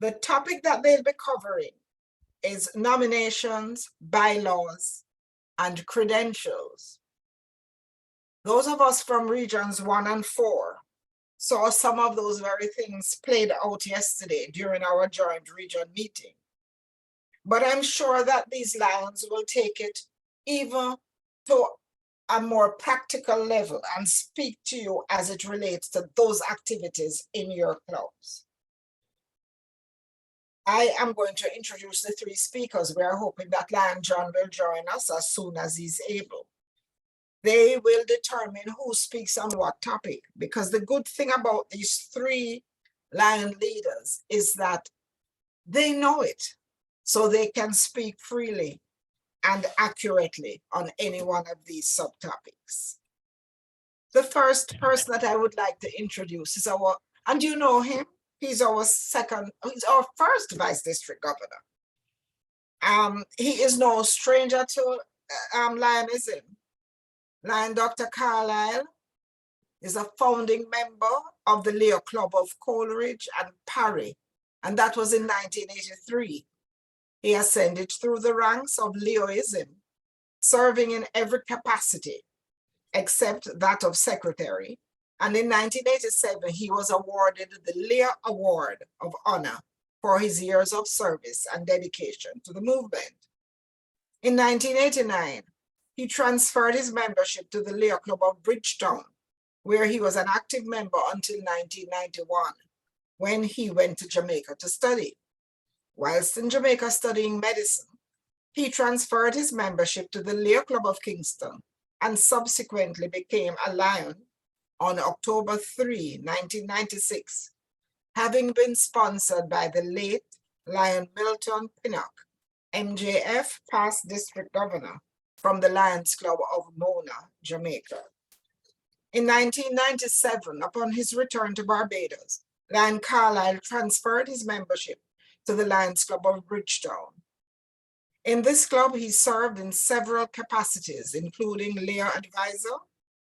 The topic that they'll be covering is nominations, bylaws, and credentials. Those of us from regions 1 and 4 saw some of those very things played out yesterday during our joint region meeting. But I'm sure that these lions will take it even to a more practical level and speak to you as it relates to those activities in your clubs. I am going to introduce the 3 speakers. We are hoping that Lion John will join us as soon as he's able. They will determine who speaks on what topic, because the good thing about these 3 Lion leaders is that they know it, so they can speak freely and accurately on any one of these subtopics. The first person that I would like to introduce is and you know him, he's our first Vice District Governor. He is no stranger to Lionism. Lion Dr. Carlisle is a founding member of the Leo Club of Coleridge and Parry, and that was in 1983. He ascended through the ranks of Leoism, serving in every capacity except that of secretary. And in 1987, he was awarded the Leo Award of Honor for his years of service and dedication to the movement. In 1989, he transferred his membership to the Leo Club of Bridgetown, where he was an active member until 1991, when he went to Jamaica to study. Whilst in Jamaica studying medicine, he transferred his membership to the Leo Club of Kingston and subsequently became a Lion on October 3, 1996, having been sponsored by the late Lion Milton Pinnock, MJF past district governor from the Lions Club of Mona, Jamaica. In 1997, upon his return to Barbados, Lion Carlisle transferred his membership to the Lions Club of Bridgetown. In this club, he served in several capacities, including Leo Advisor,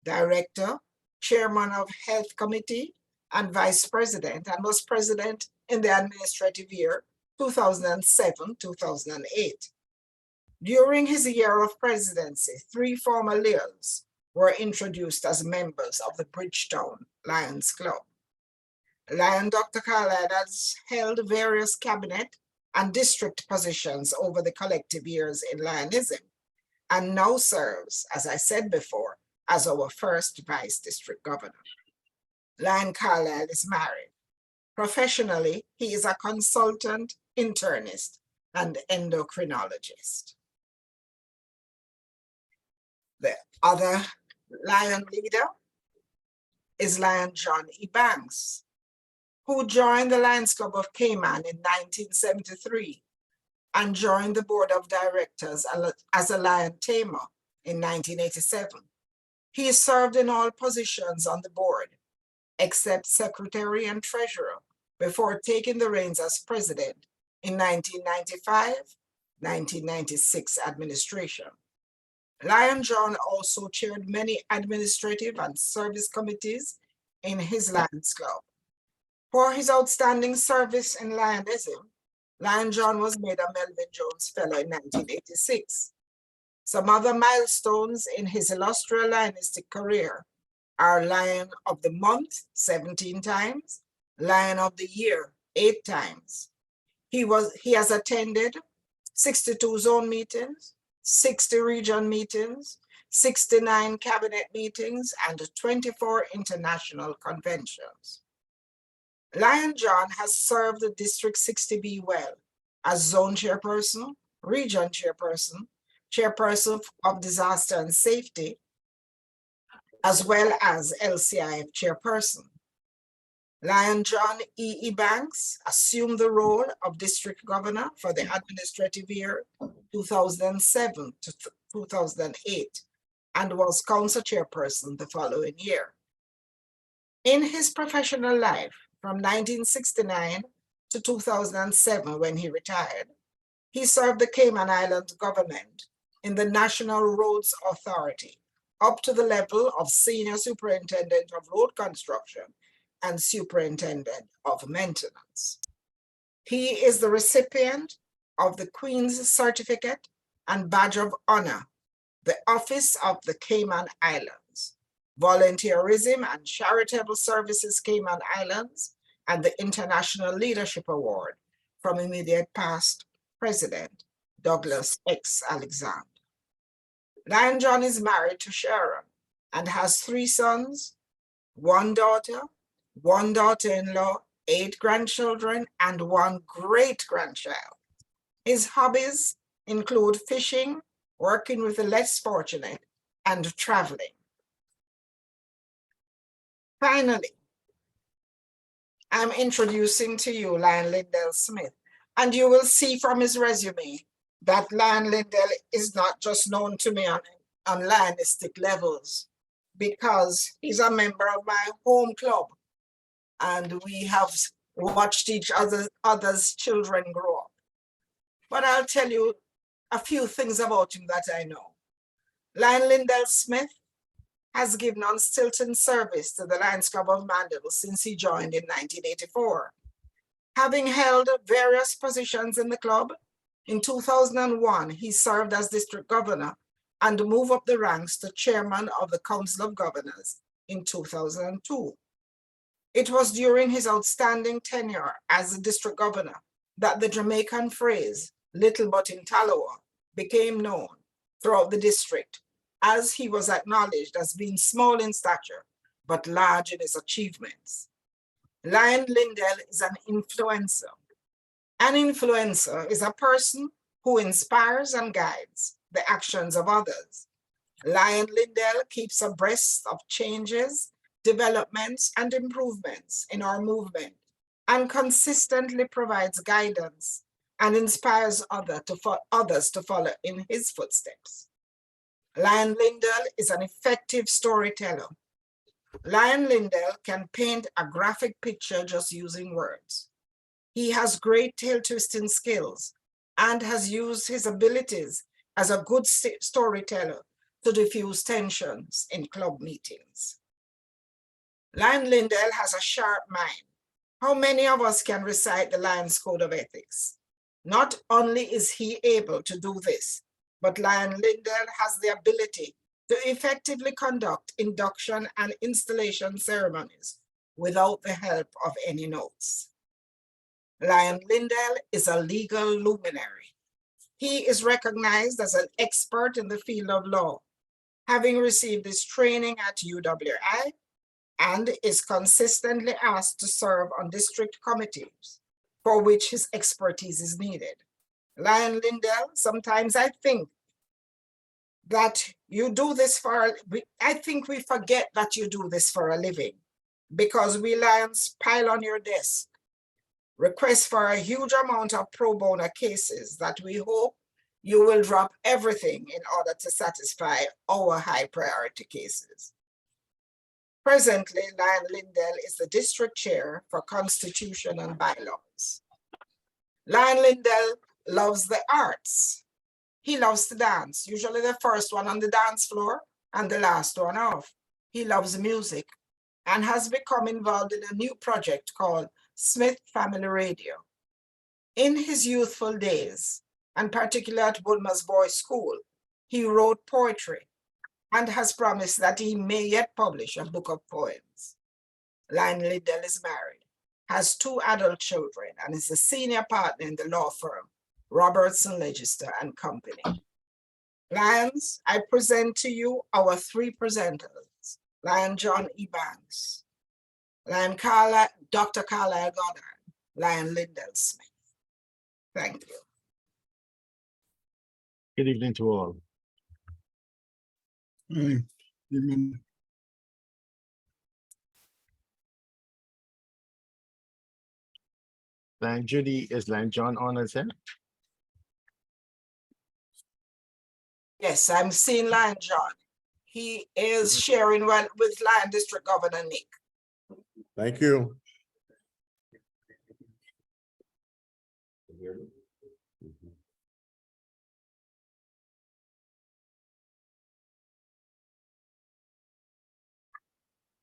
Director, Chairman of Health Committee, and Vice President, and was President in the administrative year 2007-2008. During his year of presidency, 3 former Leos were introduced as members of the Bridgetown Lions Club. Lion Dr. Carlisle has held various cabinet and district positions over the collective years in Lionism, and now serves, as I said before, as our first Vice District Governor. Lion Carlisle is married. Professionally, he is a consultant, internist, and endocrinologist. The other Lion leader is Lion John E. Banks, who joined the Lions Club of Cayman in 1973 and joined the board of directors as a Lion Tamer in 1987. He served in all positions on the board, except secretary and treasurer, before taking the reins as president in 1995-1996 administration. Lion John also chaired many administrative and service committees in his Lions Club. For his outstanding service in Lionism, Lion John was made a Melvin Jones Fellow in 1986. Some other milestones in his illustrious Lionistic career are Lion of the Month 17 times, Lion of the Year 8 times. He has attended 62 zone meetings, 60 region meetings, 69 cabinet meetings, and 24 international conventions. Lion John has served the District 60B well as zone chairperson, region chairperson, chairperson of disaster and safety, as well as LCIF chairperson. Lion John E. Banks assumed the role of district governor for the administrative year 2007 to 2008 and was council chairperson the following year. In his professional life, from 1969 to 2007, when he retired, he served the Cayman Islands government in the National Roads Authority, up to the level of Senior Superintendent of Road Construction and Superintendent of Maintenance. He is the recipient of the Queen's Certificate and Badge of Honor, the Office of the Cayman Islands, Volunteerism and Charitable Services Cayman Islands, and the International Leadership Award from immediate past President Douglas X. Alexander. Lion John is married to Sharon and has 3 sons, 1 daughter, 1 daughter-in-law, 8 grandchildren, and 1 great-grandchild. His hobbies include fishing, working with the less fortunate, and traveling. Finally, I'm introducing to you Lion Lindell Smith, and you will see from his resume that Lion Lindell is not just known to me on lionistic levels, because he's a member of my home club, and we have watched each other's children grow up. But I'll tell you a few things about him that I know. Lion Lindell Smith has given unstilted service to the Lions Club of Mandeville since he joined in 1984. Having held various positions in the club, in 2001, he served as district governor and moved up the ranks to chairman of the Council of Governors in 2002. It was during his outstanding tenure as the district governor that the Jamaican phrase, little but in Taloa, became known throughout the district, as he was acknowledged as being small in stature, but large in his achievements. Lion Lindell is an influencer. An influencer is a person who inspires and guides the actions of others. Lion Lindell keeps abreast of changes, developments, and improvements in our movement, and consistently provides guidance and inspires others to follow in his footsteps. Lion Lindell is an effective storyteller. Lion Lindell can paint a graphic picture just using words. He has great tail-twisting skills and has used his abilities as a good storyteller to diffuse tensions in club meetings. Lion Lindell has a sharp mind. How many of us can recite the Lions Code of Ethics? Not only is he able to do this, but Lion Lindell has the ability to effectively conduct induction and installation ceremonies without the help of any notes. Lion Lindell is a legal luminary. He is recognized as an expert in the field of law, having received his training at UWI, and is consistently asked to serve on district committees for which his expertise is needed. Lion Lindell, sometimes I think that you do this I think we forget that you do this for a living, because we Lions pile on your desk requests for a huge amount of pro bono cases that we hope you will drop everything in order to satisfy our high priority cases. Presently, Lion Lindell is the district chair for Constitution and Bylaws. Lion Lindell loves the arts. He loves to dance, usually the first one on the dance floor and the last one off. He loves music and has become involved in a new project called Smith Family Radio. In his youthful days, and particularly at Bulmer's Boys School, he wrote poetry and has promised that he may yet publish a book of poems. Lion Lindell is married, has 2 adult children, and is a senior partner in the law firm Robertson Legister and Company. Lions, I present to you our 3 presenters: Lion John E. Banks, Dr. Carlisle Goddard, Lion Lindell Smith. Thank you. Good evening to all. Hi. Evening. Lion Judy, is Lion John on as well? Yes, I'm seeing Lion John. He is sharing well with Lion District Governor Nick. Thank you.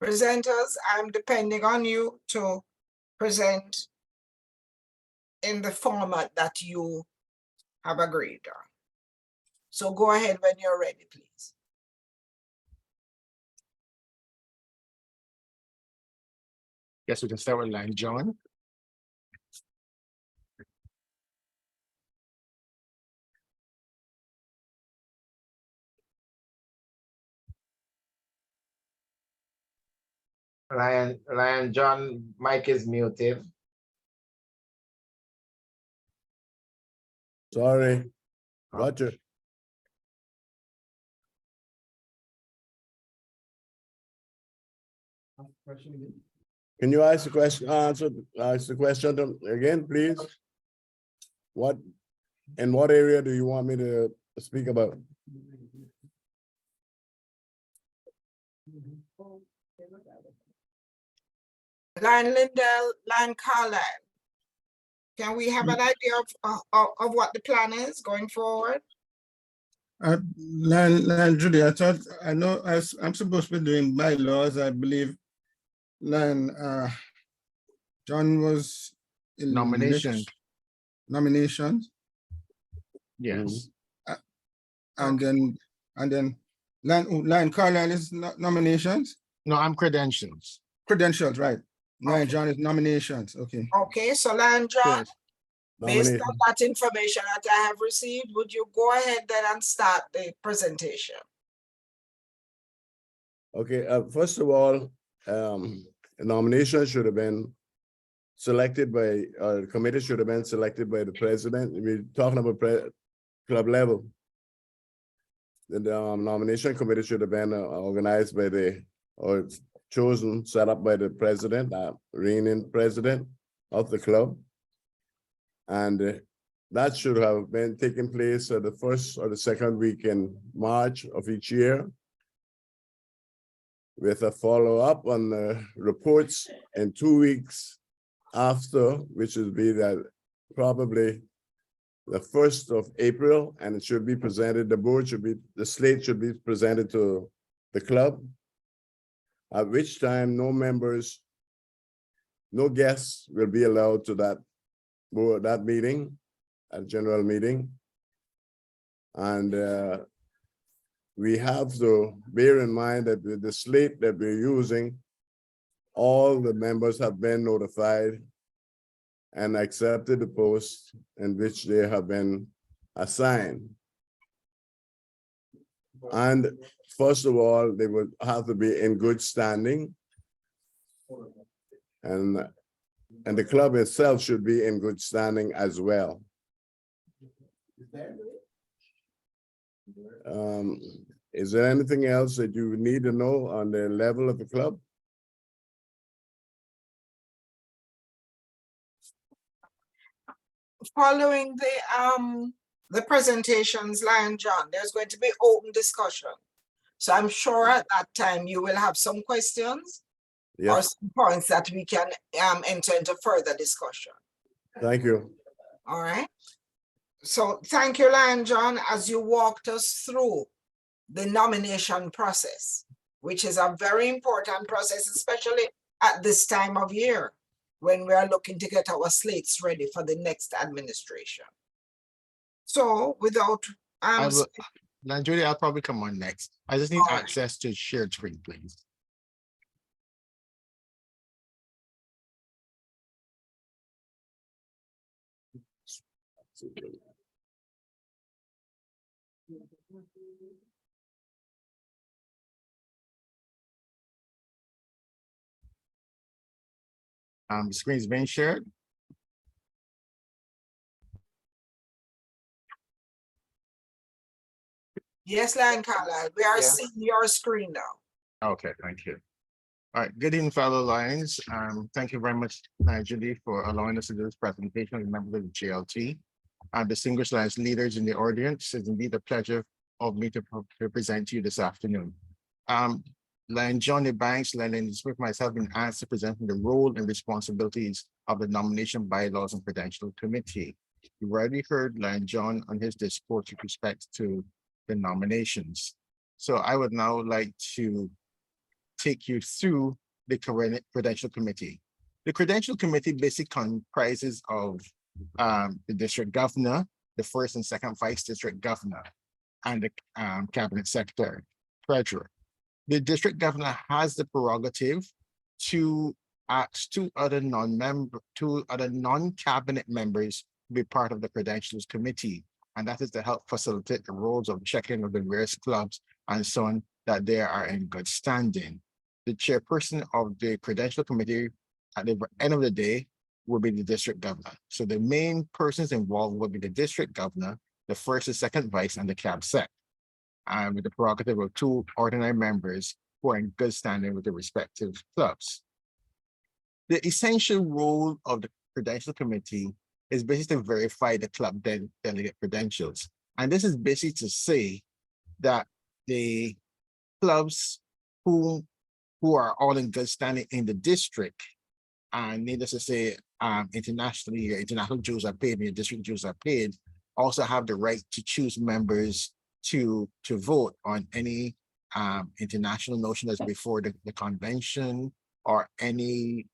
Presenters, I'm depending on you to present in the format that you have agreed on. So go ahead when you're ready, please. Yes, we can start with line John. Lion John, mic is muted. Sorry. Roger. Can you ask the question, ask the question again, please? What, in what area do you want me to speak about? Line Lindell, line Carlisle. Can we have an idea of what the plan is going forward? Judy, I'm supposed to be doing bylaws, I believe. John was in Nomination. Nominations, Yes. and then line Carlisle is nominations, No, I'm credentials. credentials, right? Line Okay. John is nominations, okay. Okay, so line John, Yes. based Nomination. on that information that I have received, would you go ahead then and start the presentation? Okay, first of all, a nomination should have been selected by, the committee should have been selected by the president. We're talking about club level. The nomination committee should have been organized by or chosen, set up by the president, reigning president of the club. And that should have been taking place the first or the second week in March of each year, with a follow-up on the reports in 2 weeks after, which would be that probably the 1st of April, and it should be presented, the slate should be presented to the club, at which time no members, no guests will be allowed to that meeting, a general meeting. And we have to bear in mind that with the slate that we're using, all the members have been notified and accepted the post in which they have been assigned. And first of all, they would have to be in good standing. And the club itself should be in good standing as well. Is there anything else that you need to know on the level of the club? Following the presentations, Lion John, there's going to be open discussion. So I'm sure at that time you will have some questions or Yes, some points that we can enter into further discussion. thank you. All right. So thank you, Lion John, as you walked us through the nomination process, which is a very important process, especially at this time of year when we are looking to get our slates ready for the next administration. So without Line Judy, I'll probably come on next. I just need All right. access to shared screen, please. The screen is being shared. yes, Lion Carlisle, we are Yeah. seeing your screen now. Okay, thank you. All right, good evening, fellow Lions. Thank you very much, Judy, for allowing us to do this presentation with members of the GLT. Distinguished Lions leaders in the audience, it's indeed a pleasure of me to present to you this afternoon. Lion Johnny Banks, Lion Smith, myself, been asked to present the role and responsibilities of the Nomination Bylaws and Credential Committee. You already heard Lion John on his discourse with respect to the nominations. So I would now like to take you through the Credential Committee. The Credential Committee basically comprises of the district governor, the first and second vice district governor, and the cabinet secretary, treasurer. The district governor has the prerogative to ask two other non-cabinet members to be part of the credentials committee. And that is to help facilitate the roles of checking of the various clubs and so on, that they are in good standing. The chairperson of the credential committee at the end of the day will be the district governor. So the main persons involved will be the district governor, the first and second vice, and the cab sec, with the prerogative of two ordinary members who are in good standing with the respective clubs. The essential role of the credential committee is basically to verify the club delegate credentials. And this is basically to say that the clubs who are all in good standing in the district, and needless to say, internationally, international dues are paid, and district dues are paid, also have the right to choose members to vote on any international notion that's before the convention, or any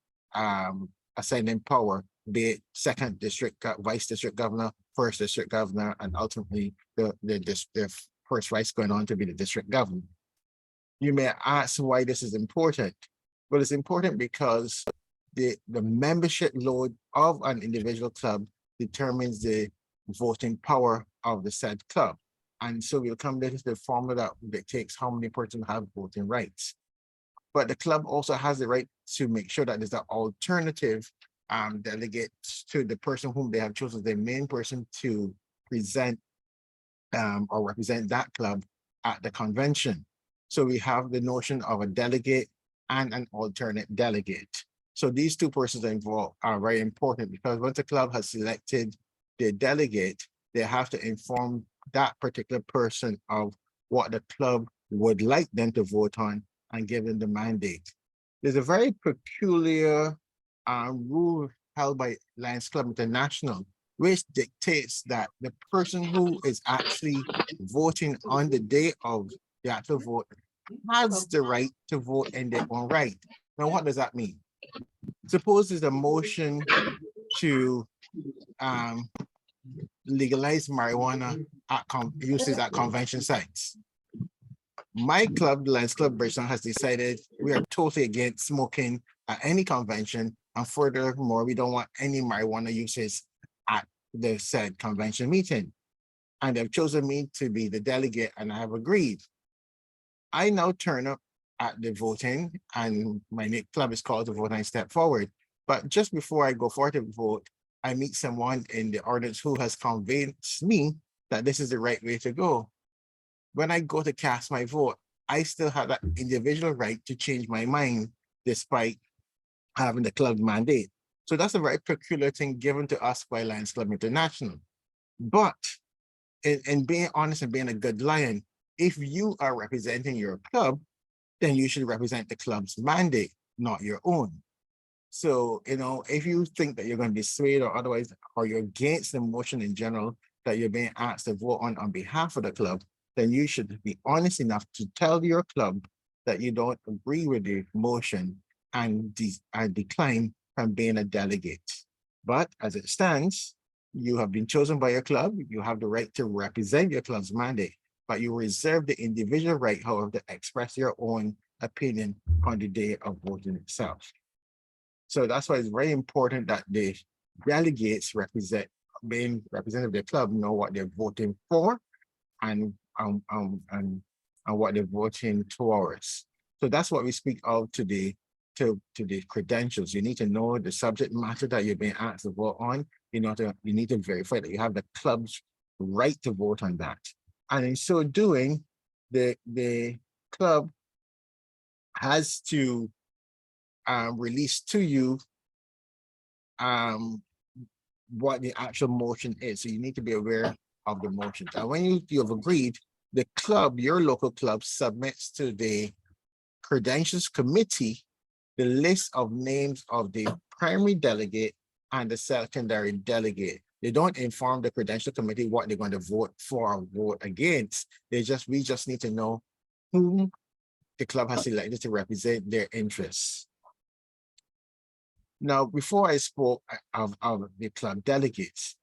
assigning power, be it second district, vice district governor, first district governor, and ultimately the first vice going on to be the district governor. You may ask why this is important. Well, it's important because the membership load of an individual club determines the voting power of the said club. And so we'll come later to the formula that takes how many persons have voting rights. But the club also has the right to make sure that there's an alternative delegate to the person whom they have chosen, the main person to present or represent that club at the convention. So we have the notion of a delegate and an alternate delegate. So these two persons involved are very important, because once the club has selected their delegate, they have to inform that particular person of what the club would like them to vote on and give them the mandate. There's a very peculiar rule held by Lions Club International, which dictates that the person who is actually voting on the day of the actual vote has the right to vote in their own right. Now, what does that mean? Suppose there's a motion to legalize marijuana uses at convention sites. My club, the Lions Club Bridgetown, has decided we are totally against smoking at any convention, and furthermore, we don't want any marijuana uses at the said convention meeting. And they've chosen me to be the delegate, and I have agreed. I now turn up at the voting, and my club is called to vote, and I step forward. But just before I go forward to vote, I meet someone in the audience who has convinced me that this is the right way to go. When I go to cast my vote, I still have that individual right to change my mind despite having the club mandate. So that's a very peculiar thing given to us by Lions Club International. But in being honest and being a good lion, if you are representing your club, then you should represent the club's mandate, not your own. So, if you think that you're going to be swayed or otherwise, or you're against the motion in general that you're being asked to vote on behalf of the club, then you should be honest enough to tell your club that you don't agree with the motion and decline from being a delegate. But as it stands, you have been chosen by your club. You have the right to represent your club's mandate, but you reserve the individual right, however, to express your own opinion on the day of voting itself. So that's why it's very important that the delegates being representative of the club, know what they're voting for and what they're voting towards. So that's what we speak of today, to the credentials. You need to know the subject matter that you're being asked to vote on. You need to verify that you have the club's right to vote on that. And in so doing, the club has to release to you what the actual motion is. So you need to be aware of the motion. And when you have agreed, the club, your local club, submits to the credentials committee the list of names of the primary delegate and the secondary delegate. They don't inform the credential committee what they're going to vote for or vote against. We just need to know whom the club has selected to represent their interests. Now, before I spoke of the club delegates,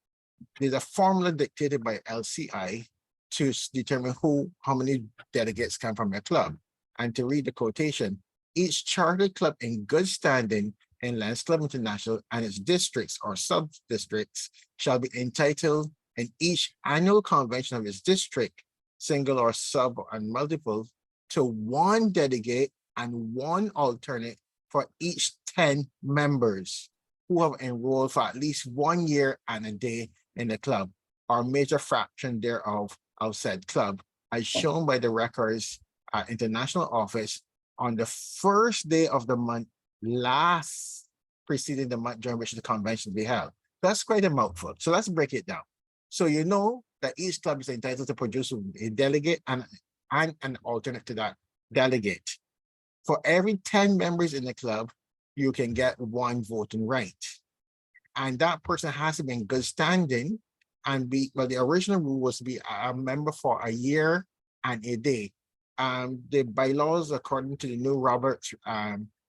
there's a formula dictated by LCI to determine how many delegates come from a club. And to read the quotation, each chartered club in good standing in Lions Club International and its districts or sub-districts shall be entitled in each annual convention of its district, single or sub and multiple, to one delegate and one alternate for each 10 members who have enrolled for at least 1 year and a day in the club or major fraction thereof of said club, as shown by the records at International Office on the first day of the month last preceding the month during which the convention be held. That's quite a mouthful. So let's break it down. So you know that each club is entitled to produce a delegate and an alternate to that delegate. For every 10 members in the club, you can get one voting right. And that person has to be in good standing and be, well, the original rule was to be a member for a year and a day. The bylaws, according to the new Roberts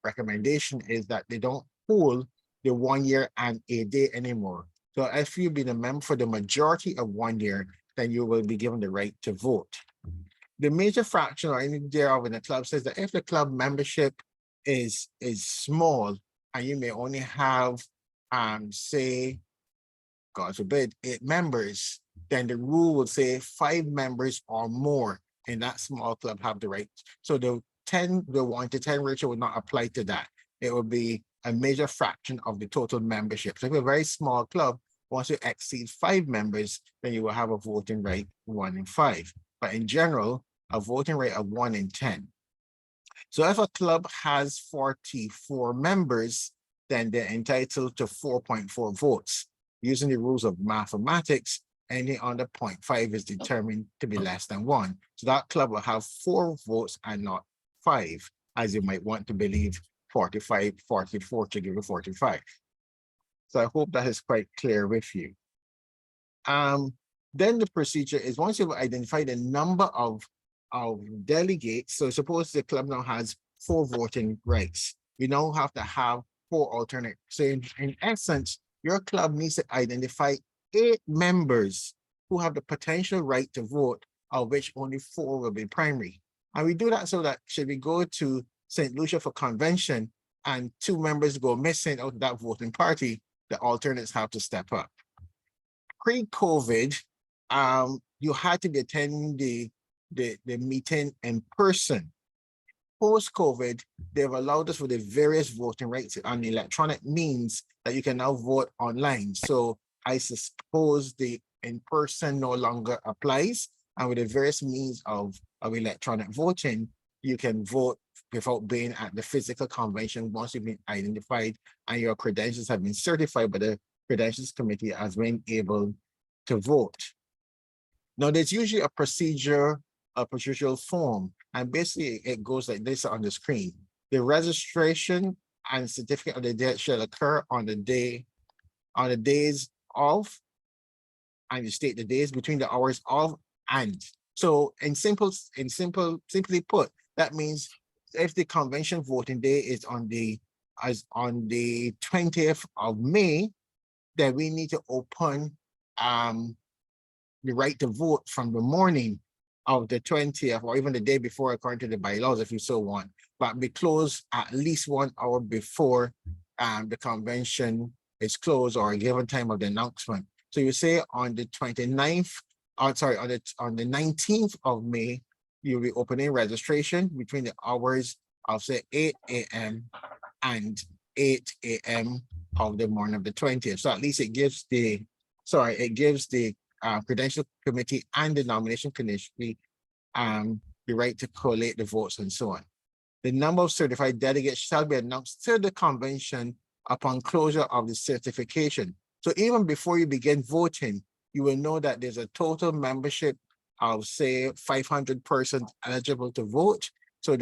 recommendation, is that they don't hold the 1 year and a day anymore. So if you've been a member for the majority of 1 year, then you will be given the right to vote. The major fraction or any thereof in the club says that if the club membership is small and you may only have say, God forbid, 8 members, then the rule would say 5 members or more in that small club have the right. So the 1 to 10 ratio would not apply to that. It would be a major fraction of the total membership. So if a very small club, once you exceed 5 members, then you will have a voting right 1 in 5. But in general, a voting rate of 1 in 10. So if a club has 44 members, then they're entitled to 4.4 votes. Using the rules of mathematics, any under 0.5 is determined to be less than 1. So that club will have 4 votes and not 5, as you might want to believe 45, 44 to give you 45. So I hope that is quite clear with you. Then the procedure is once you've identified the number of delegates, so suppose the club now has 4 voting rights, you now have to have 4 alternate. So in essence, your club needs to identify 8 members who have the potential right to vote, of which only 4 will be primary. And we do that so that should we go to St. Lucia for convention and 2 members go missing out of that voting party, the alternates have to step up. Pre-COVID, you had to be attending the meeting in person. Post-COVID, they've allowed us for the various voting rights on electronic means that you can now vote online. So I suppose the in-person no longer applies. And with the various means of electronic voting, you can vote without being at the physical convention once you've been identified and your credentials have been certified by the Credentials Committee as being able to vote. Now, there's usually a procedural form, and basically it goes like this on the screen. The registration and certificate of the debt shall occur on the days of, and you state the days between the hours of and. So simply put, that means if the convention voting day is on the 20th of May, then we need to open the right to vote from the morning of the 20th or even the day before according to the bylaws if you so want, but be closed at least 1 hour before the convention is closed or a given time of the announcement. So you say on the 29th, on the 19th of May, you'll be opening registration between the hours of say 8 a.m. and 8 a.m. of the morning of the 20th. So at least it gives the Credential Committee and the Nomination Committee the right to collate the votes and so on. The number of certified delegates shall be announced to the convention upon closure of the certification. So even before you begin voting, you will know that there's a total membership of say 500 persons eligible to vote. So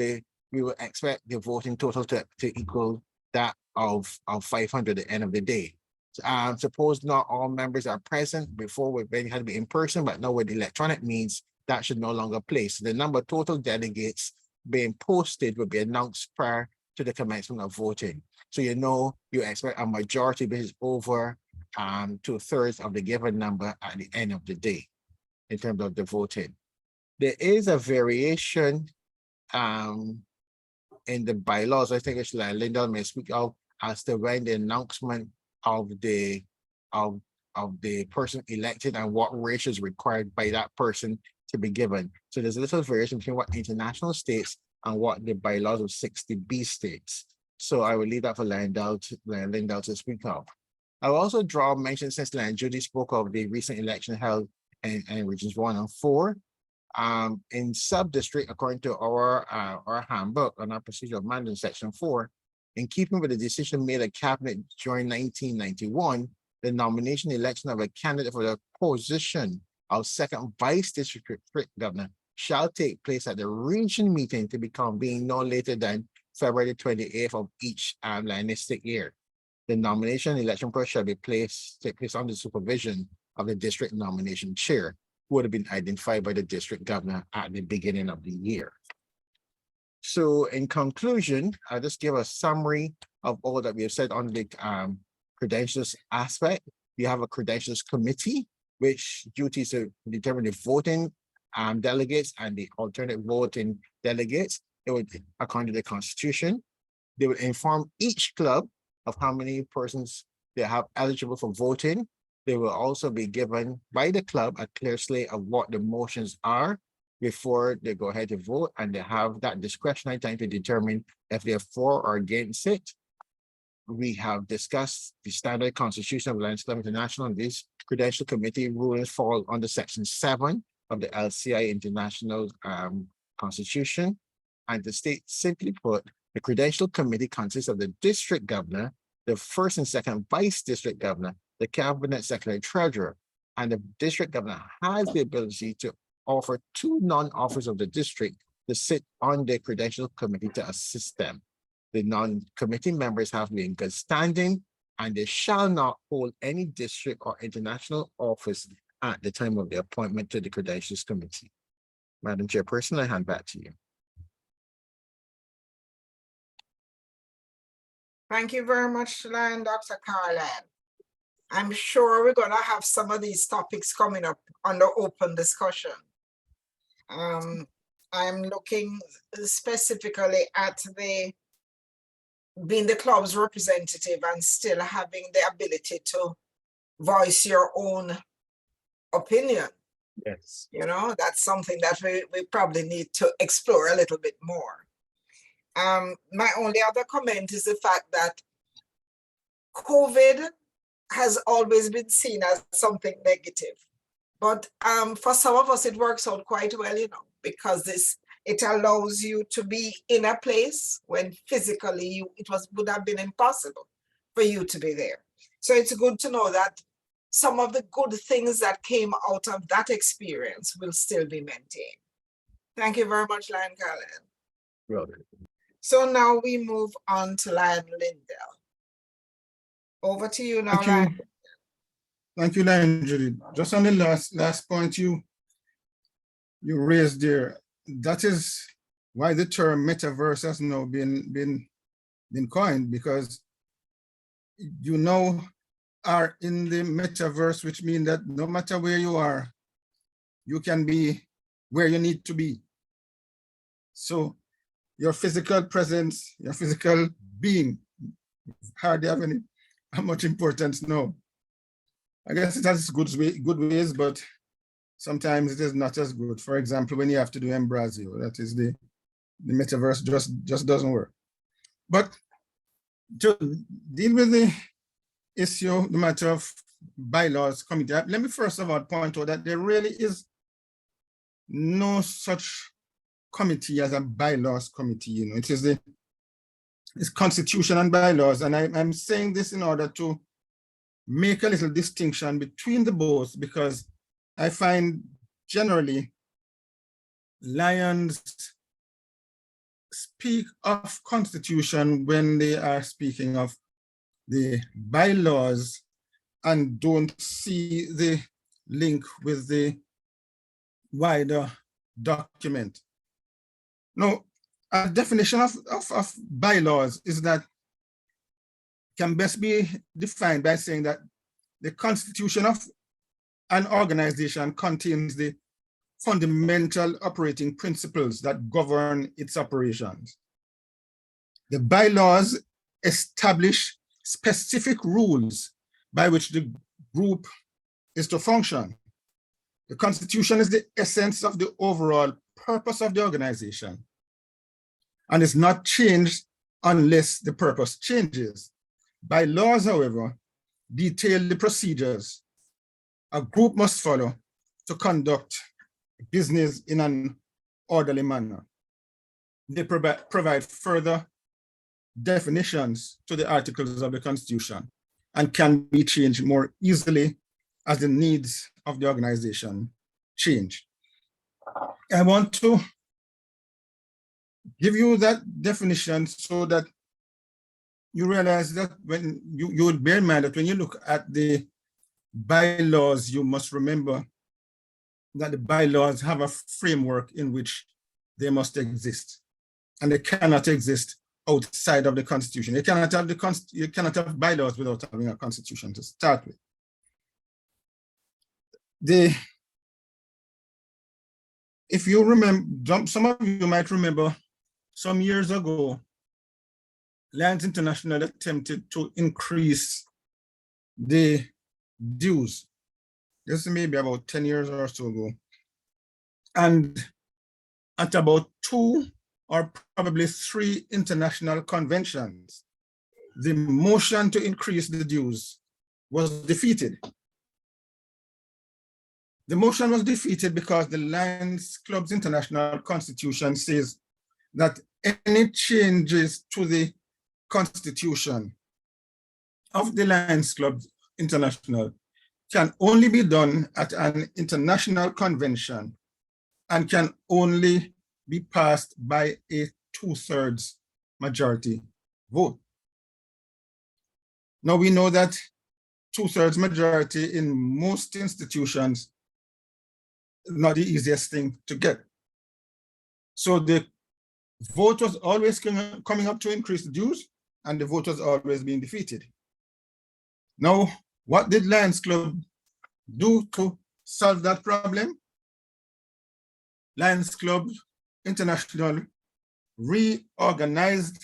we will expect the voting total to equal that of 500 at the end of the day. Suppose not all members are present. Before we had to be in person, but now with electronic means, that should no longer play. So the number of total delegates being posted will be announced prior to the commencement of voting. So you expect a majority basis over 2/3 of the given number at the end of the day in terms of the voting. There is a variation in the bylaws. I think it's like Linda may speak out as to when the announcement of the person elected and what ratio is required by that person to be given. So there's a little variation between what international states and what the bylaws of 60B states. So I will leave that for Lindell to speak of. I will also draw mention, since Judy spoke of the recent election held in regions 1 and 4. In sub-district, according to our handbook on our procedural management section 4, in keeping with the decision made at cabinet during 1991, the nomination election of a candidate for the position of second vice district governor shall take place at the region meeting to be convened no later than February 28th of each linistic year. The nomination election process shall take place under the supervision of the district nomination chair, who would have been identified by the district governor at the beginning of the year. So in conclusion, I'll just give a summary of all that we have said on the credentials aspect. You have a credentials committee, which duties to determine the voting delegates and the alternate voting delegates. It would, according to the Constitution, they would inform each club of how many persons they have eligible for voting. They will also be given by the club a clear slate of what the motions are before they go ahead to vote, and they have that discretionary time to determine if they're for or against it. We have discussed the standard constitution of Lions Club International, and these credential committee rulings fall under section 7 of the LCI International Constitution. And the state, simply put, the credential committee consists of the district governor, the first and second vice district governor, the cabinet secretary treasurer, and the district governor has the ability to offer 2 non-officers of the district to sit on the credential committee to assist them. The non-committee members have to be in good standing, and they shall not hold any district or international office at the time of the appointment to the credentials committee. Madam Chairperson, I hand back to you. Thank you very much, Dr. Carlin. I'm sure we're going to have some of these topics coming up under open discussion. I'm looking specifically at being the club's representative and still having the ability to voice your own opinion. Yes. You know, that's something that we probably need to explore a little bit more. My only other comment is the fact that COVID has always been seen as something negative. But for some of us, it works out quite well, you know, because it allows you to be in a place when physically would have been impossible for you to be there. So it's good to know that some of the good things that came out of that experience will still be maintained. Thank you very much, Lion Carlin. Well, So now we move on to Lion Lindell. Over to you now, Thank you. Lion. Thank you, Lion Judy. Just on the last point you raised there, that is why the term metaverse has now been coined, because you now are in the metaverse, which means that no matter where you are, you can be where you need to be. So your physical presence, your physical being hardly have any much importance now. I guess it has good ways, but sometimes it is not as good. For example, when you have to do Embrasio, that is the metaverse just doesn't work. But to deal with the issue, the matter of bylaws committee, let me first of all point out that there really is no such committee as a bylaws committee. You know, it's constitution and bylaws, and I'm saying this in order to make a little distinction between the both, because I find generally Lions speak of constitution when they are speaking of the bylaws and don't see the link with the wider document. Now, A definition of bylaws is that can best be defined by saying that the constitution of an organization contains the fundamental operating principles that govern its operations. The bylaws establish specific rules by which the group is to function. The constitution is the essence of the overall purpose of the organization and is not changed unless the purpose changes. Bylaws, however, detail the procedures a group must follow to conduct business in an orderly manner. They provide further definitions to the articles of the Constitution and can be changed more easily as the needs of the organization change. I want to give you that definition so that you realize that when you would bear in mind that when you look at the bylaws, you must remember that the bylaws have a framework in which they must exist, and they cannot exist outside of the Constitution. You cannot have bylaws without having a Constitution to start with. If you remember, some of you might remember, some years ago, Lions International attempted to increase the dues. This may be about 10 years or so ago. And at about 2 or probably 3 international conventions, the motion to increase the dues was defeated. The motion was defeated because the Lions Club's International Constitution says that any changes to the Constitution of the Lions Club International can only be done at an international convention and can only be passed by a 2/3 majority vote. Now we know that 2/3 majority in most institutions is not the easiest thing to get. So the vote was always coming up to increase the dues, and the vote was always being defeated. Now, what did Lions Club do to solve that problem? Lions Club International reorganized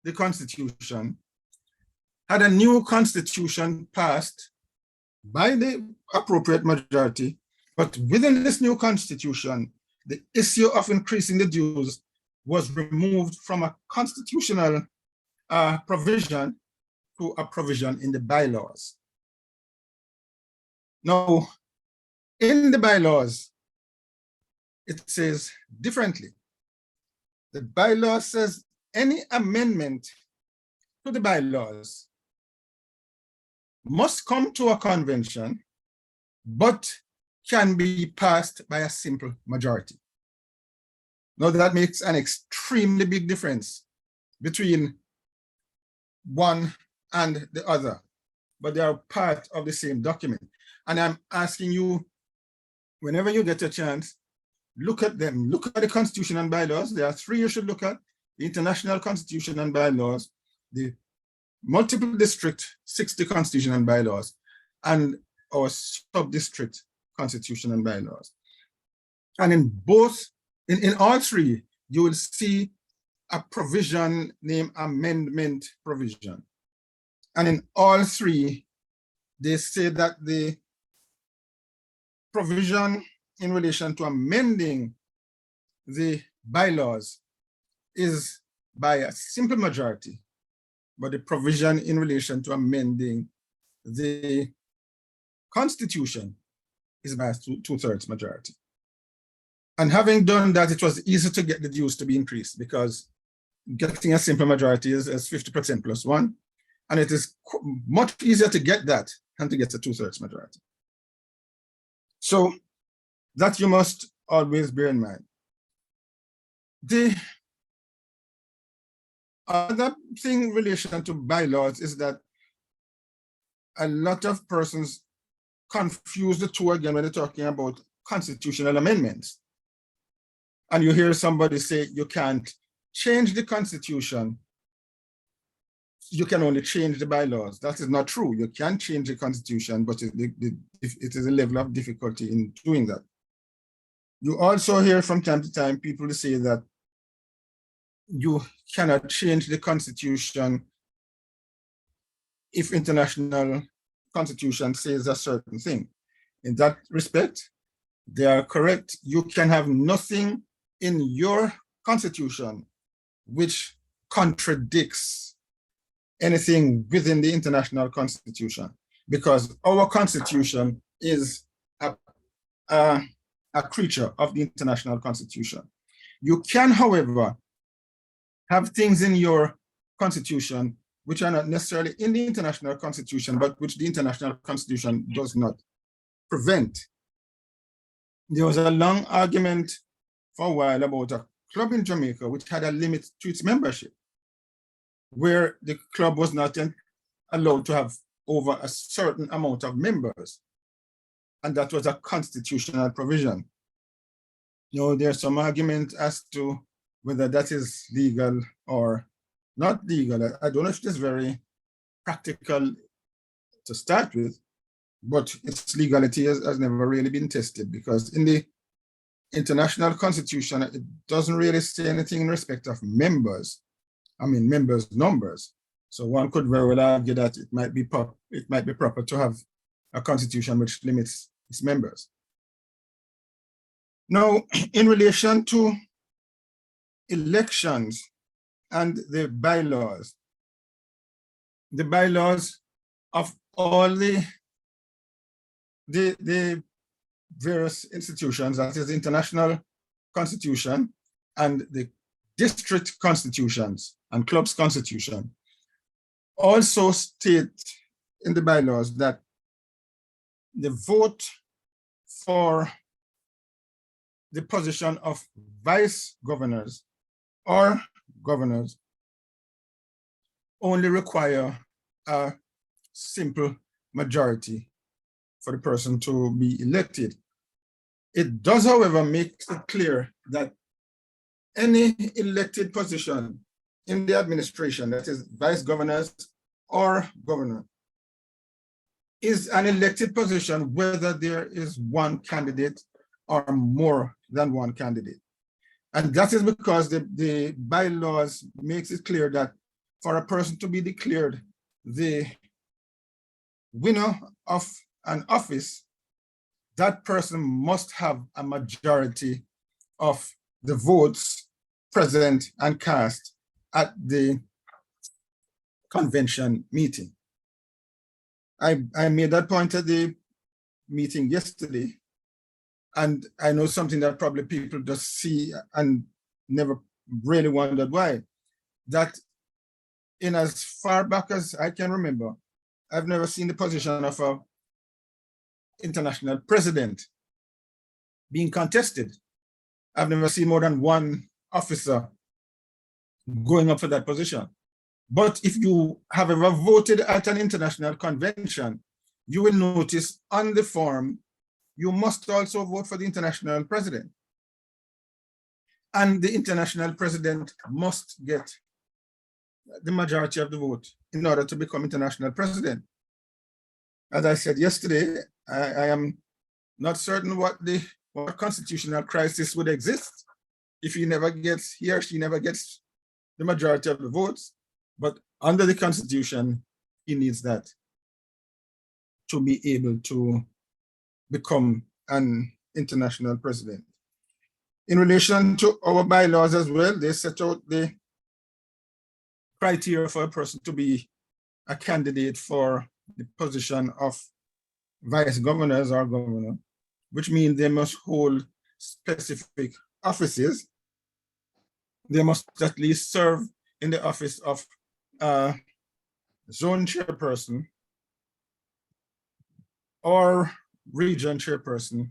the Constitution, had a new Constitution passed by the appropriate majority, but within this new Constitution, the issue of increasing the dues was removed from a constitutional provision to a provision in the bylaws. Now, in the bylaws, it says differently. The bylaw says any amendment to the bylaws must come to a convention, but can be passed by a simple majority. Now that makes an extremely big difference between one and the other, but they are part of the same document. And I'm asking you, whenever you get a chance, look at them. Look at the Constitution and bylaws. There are 3 you should look at: the International Constitution and bylaws, the multiple district 60 Constitution and bylaws, and our sub-district Constitution and bylaws. And in all 3, you will see a provision named amendment provision. And in all 3, they say that the provision in relation to amending the bylaws is by a simple majority, but the provision in relation to amending the Constitution is by a 2/3 majority. And having done that, it was easy to get the dues to be increased, because getting a simple majority is 50% plus 1, and it is much easier to get that than to get a 2/3 majority. So that you must always bear in mind. The other thing in relation to bylaws is that a lot of persons confuse the two again when they're talking about constitutional amendments. And you hear somebody say you can't change the constitution, you can only change the bylaws. That is not true. You can change the constitution, but it is a level of difficulty in doing that. You also hear from time to time people say that you cannot change the constitution if international constitution says a certain thing. In that respect, they are correct. You can have nothing in your constitution which contradicts anything within the international constitution, because our constitution is a creature of the international constitution. You can, however, have things in your constitution which are not necessarily in the international constitution, but which the international constitution does not prevent. There was a long argument for a while about a club in Jamaica which had a limit to its membership, where the club was not allowed to have over a certain amount of members. And that was a constitutional provision. There's some argument as to whether that is legal or not legal. I don't know if it is very practical to start with, but its legality has never really been tested, because in the international constitution, it doesn't really say anything in respect of members. I mean, members' numbers. So one could very well argue that it might be proper to have a constitution which limits its members. Now, in relation to elections and the bylaws of all the various institutions, that is the international constitution and the district constitutions and clubs constitution, also state in the bylaws that the vote for the position of vice governors or governors only require a simple majority for the person to be elected. It does, however, make it clear that any elected position in the administration, that is vice governors or governor, is an elected position whether there is one candidate or more than one candidate. And that is because the bylaws makes it clear that for a person to be declared the winner of an office, that person must have a majority of the votes present and cast at the convention meeting. I made that point at the meeting yesterday, and I know something that probably people just see and never really wondered why. That in as far back as I can remember, I've never seen the position of an international president being contested. I've never seen more than one officer going up for that position. But if you have ever voted at an international convention, you will notice on the form, you must also vote for the international president. And the international president must get the majority of the vote in order to become international president. As I said yesterday, I am not certain what constitutional crisis would exist if he or she never gets the majority of the votes. But under the Constitution, he needs that to be able to become an international president. In relation to our bylaws as well, they set out the criteria for a person to be a candidate for the position of vice governors or governor, which means they must hold specific offices. They must at least serve in the office of zone chairperson or region chairperson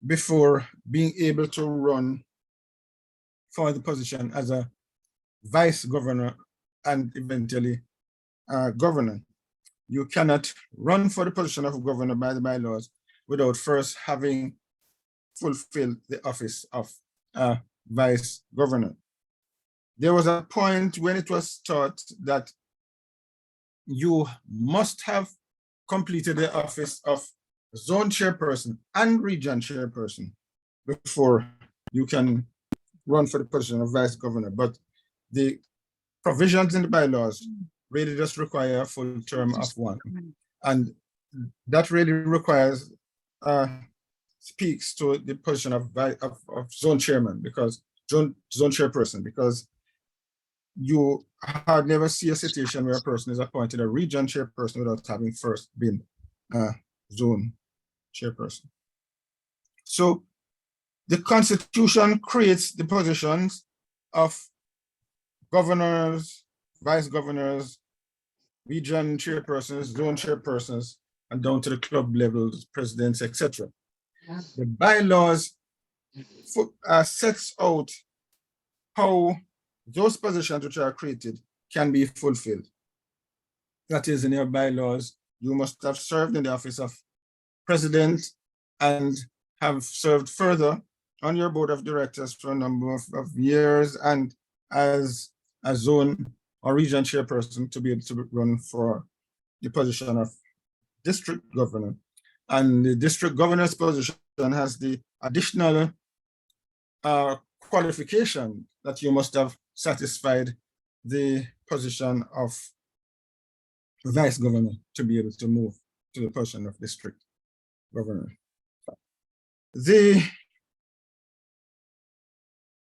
before being able to run for the position as a vice governor and eventually governor. You cannot run for the position of governor by the bylaws without first having fulfilled the office of vice governor. there was a point when it was taught that you must have completed the office of zone chairperson and region chairperson before you can run for the position of vice governor. But the provisions in the bylaws really just require a full term of one. And that really requires, speaks to the position of zone chairman, because zone chairperson, because you hardly never see a situation where a person is appointed a region chairperson without having first been zone chairperson. So the Constitution creates the positions of governors, vice governors, region chairpersons, zone chairpersons, and down to the club levels, presidents, etc. The bylaws sets out how those positions which are created can be fulfilled. That is, in your bylaws, you must have served in the office of president and have served further on your board of directors for a number of years, and as a zone or region chairperson to be able to run for the position of district governor. And the district governor's position has the additional qualification that you must have satisfied the position of vice governor to be able to move to the position of district governor. The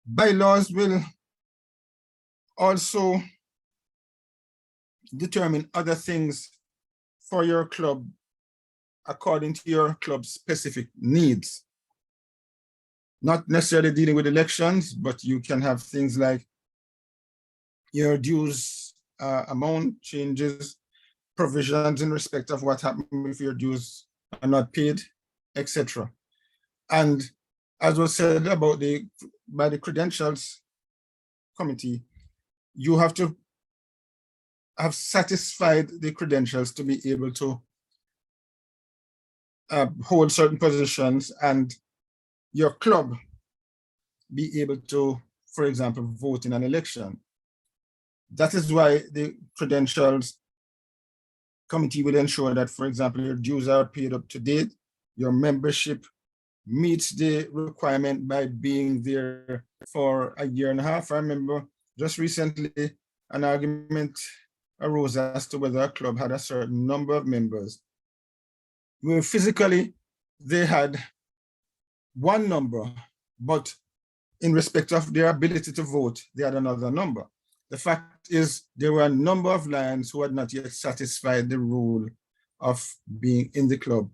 bylaws will also determine other things for your club according to your club's specific needs. Not necessarily dealing with elections, but you can have things like your dues amount changes, provisions in respect of what happens if your dues are not paid, etc. And as was said about by the credentials committee, you have to have satisfied the credentials to be able to hold certain positions, and your club be able to, for example, vote in an election. That is why the credentials committee will ensure that, for example, your dues are paid up to date, your membership meets the requirement by being there for a year and a half. I remember just recently an argument arose as to whether a club had a certain number of members, where physically they had one number, but in respect of their ability to vote, they had another number. The fact is, there were a number of Lions who had not yet satisfied the rule of being in the club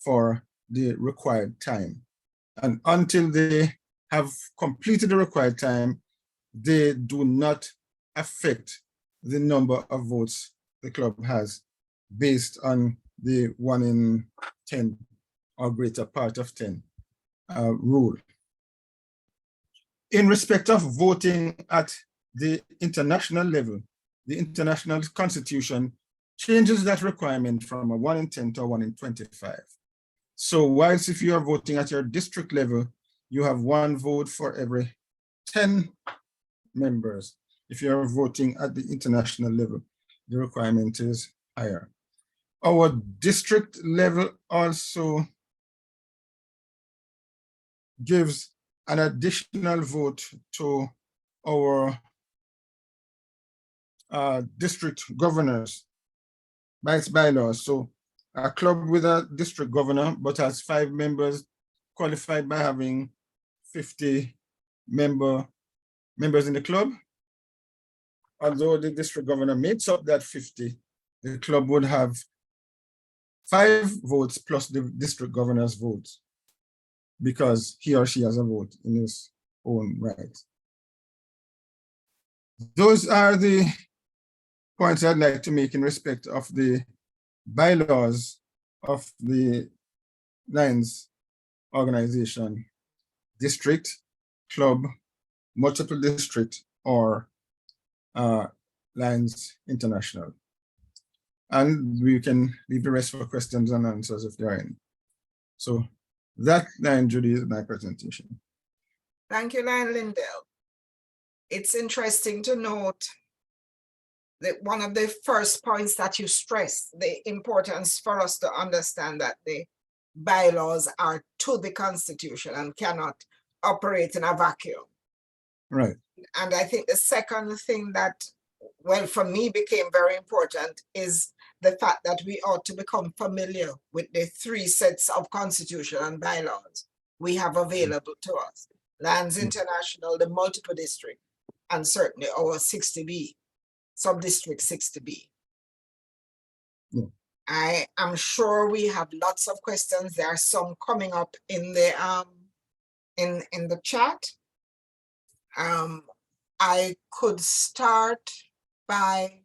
for the required time. And until they have completed the required time, they do not affect the number of votes the club has based on the 1 in 10 or greater part of 10 rule. In respect of voting at the international level, the international constitution changes that requirement from a 1 in 10 to a 1 in 25. So whilst if you are voting at your district level, you have 1 vote for every 10 members. If you're voting at the international level, the requirement is higher. Our district level also gives an additional vote to our district governors by its bylaws. So a club with a district governor but has 5 members qualified by having 50 members in the club. Although the district governor makes up that 50, the club would have 5 votes plus the district governor's votes, because he or she has a vote in his own right. Those are the points I'd like to make in respect of the bylaws of the Lions organization: district, club, multiple district, or Lions International. And we can leave the rest for questions and answers if there are any. So that, Lion Judy, is my presentation. Thank you, Lion Lindell. it's interesting to note that one of the first points that you stressed, the importance for us to understand that the bylaws are to the Constitution and cannot operate in a vacuum. Right. And I think the second thing that, well, for me became very important is the fact that we ought to become familiar with the 3 sets of constitution and bylaws we have available to us. Lands International, the multiple district, and certainly our 60B, sub-district 60B. Yeah. I am sure we have lots of questions. There are some coming up in the chat. I could start by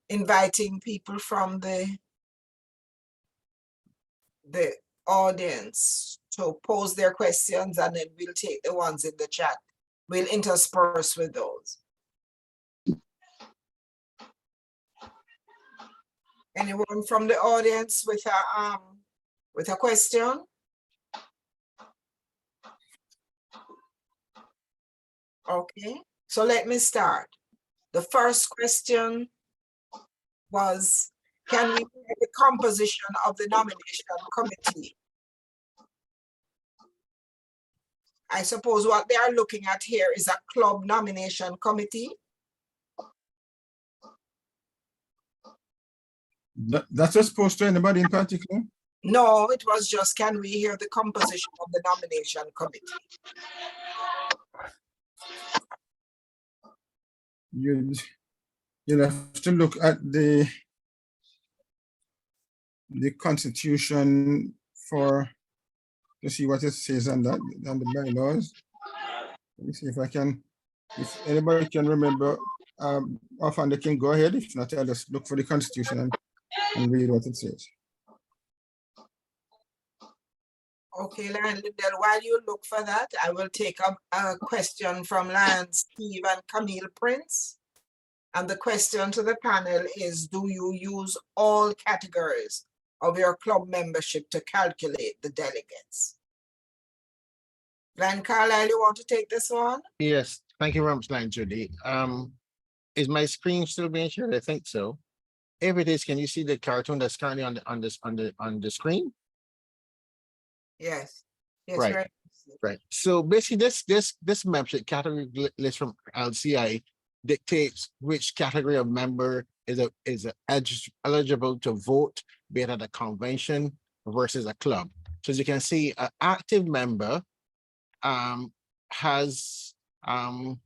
inviting people from the audience to pose their questions, and then we'll take the ones in the chat. We'll intersperse with those. Anyone from the audience with a question? Okay, so let me start. The first question was, can we get the composition of the nomination committee? I suppose what they are looking at here is a club nomination committee. That's just supposed to anybody in particular? No, it was just, can we hear the composition of the nomination committee? You'll have to look at the Constitution to see what it says on that, on the bylaws. Let me see if I can, if anybody can remember offhand, they can go ahead. If not, I'll just look for the Constitution and read what it says. Okay, Lion Lindell, while you look for that, I will take up a question from Lion Steve and Camille Prince. And the question to the panel is, do you use all categories of your club membership to calculate the delegates? Lion Carlisle, you want to take this one? Yes, thank you very much, Line Judy. Is my screen still being shared? I think so. If it is, can you see the cartoon that's currently on the screen? Yes. Yes, Right. Right. So basically, this membership category list from LCI dictates which category of member is eligible to vote, be it at a convention versus a club. So as you can see, an active member has the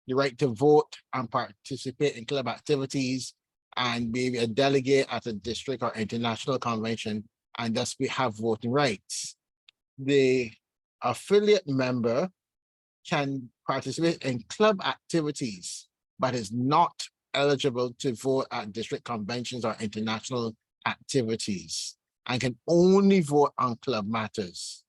right to vote and participate in club activities and be a delegate at a district or international convention, and thus we have voting rights. The affiliate member can participate in club activities, but is not eligible to vote at district conventions or international activities, and can only vote on club matters.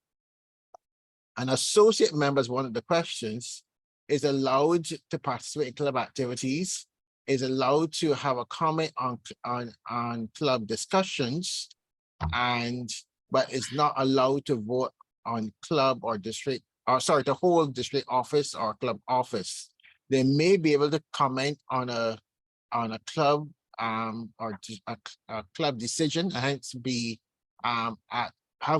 An associate member, is one of the questions, is allowed to participate in club activities, is allowed to have a comment on club discussions, but is not allowed to vote on club or district, or sorry, to hold district office or club office. They may be able to comment on a club or a club decision, and hence be have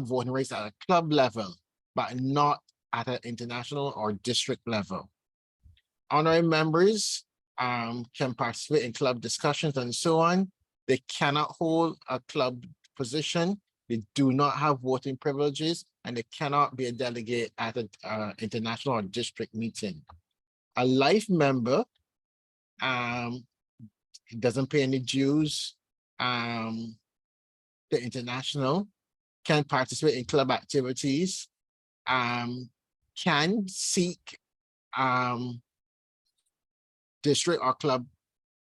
voting rights at a club level, but not at an international or district level. Honorary members can participate in club discussions and so on. They cannot hold a club position. They do not have voting privileges, and they cannot be a delegate at an international or district meeting. A life member doesn't pay any dues to international, can participate in club activities, can seek district or club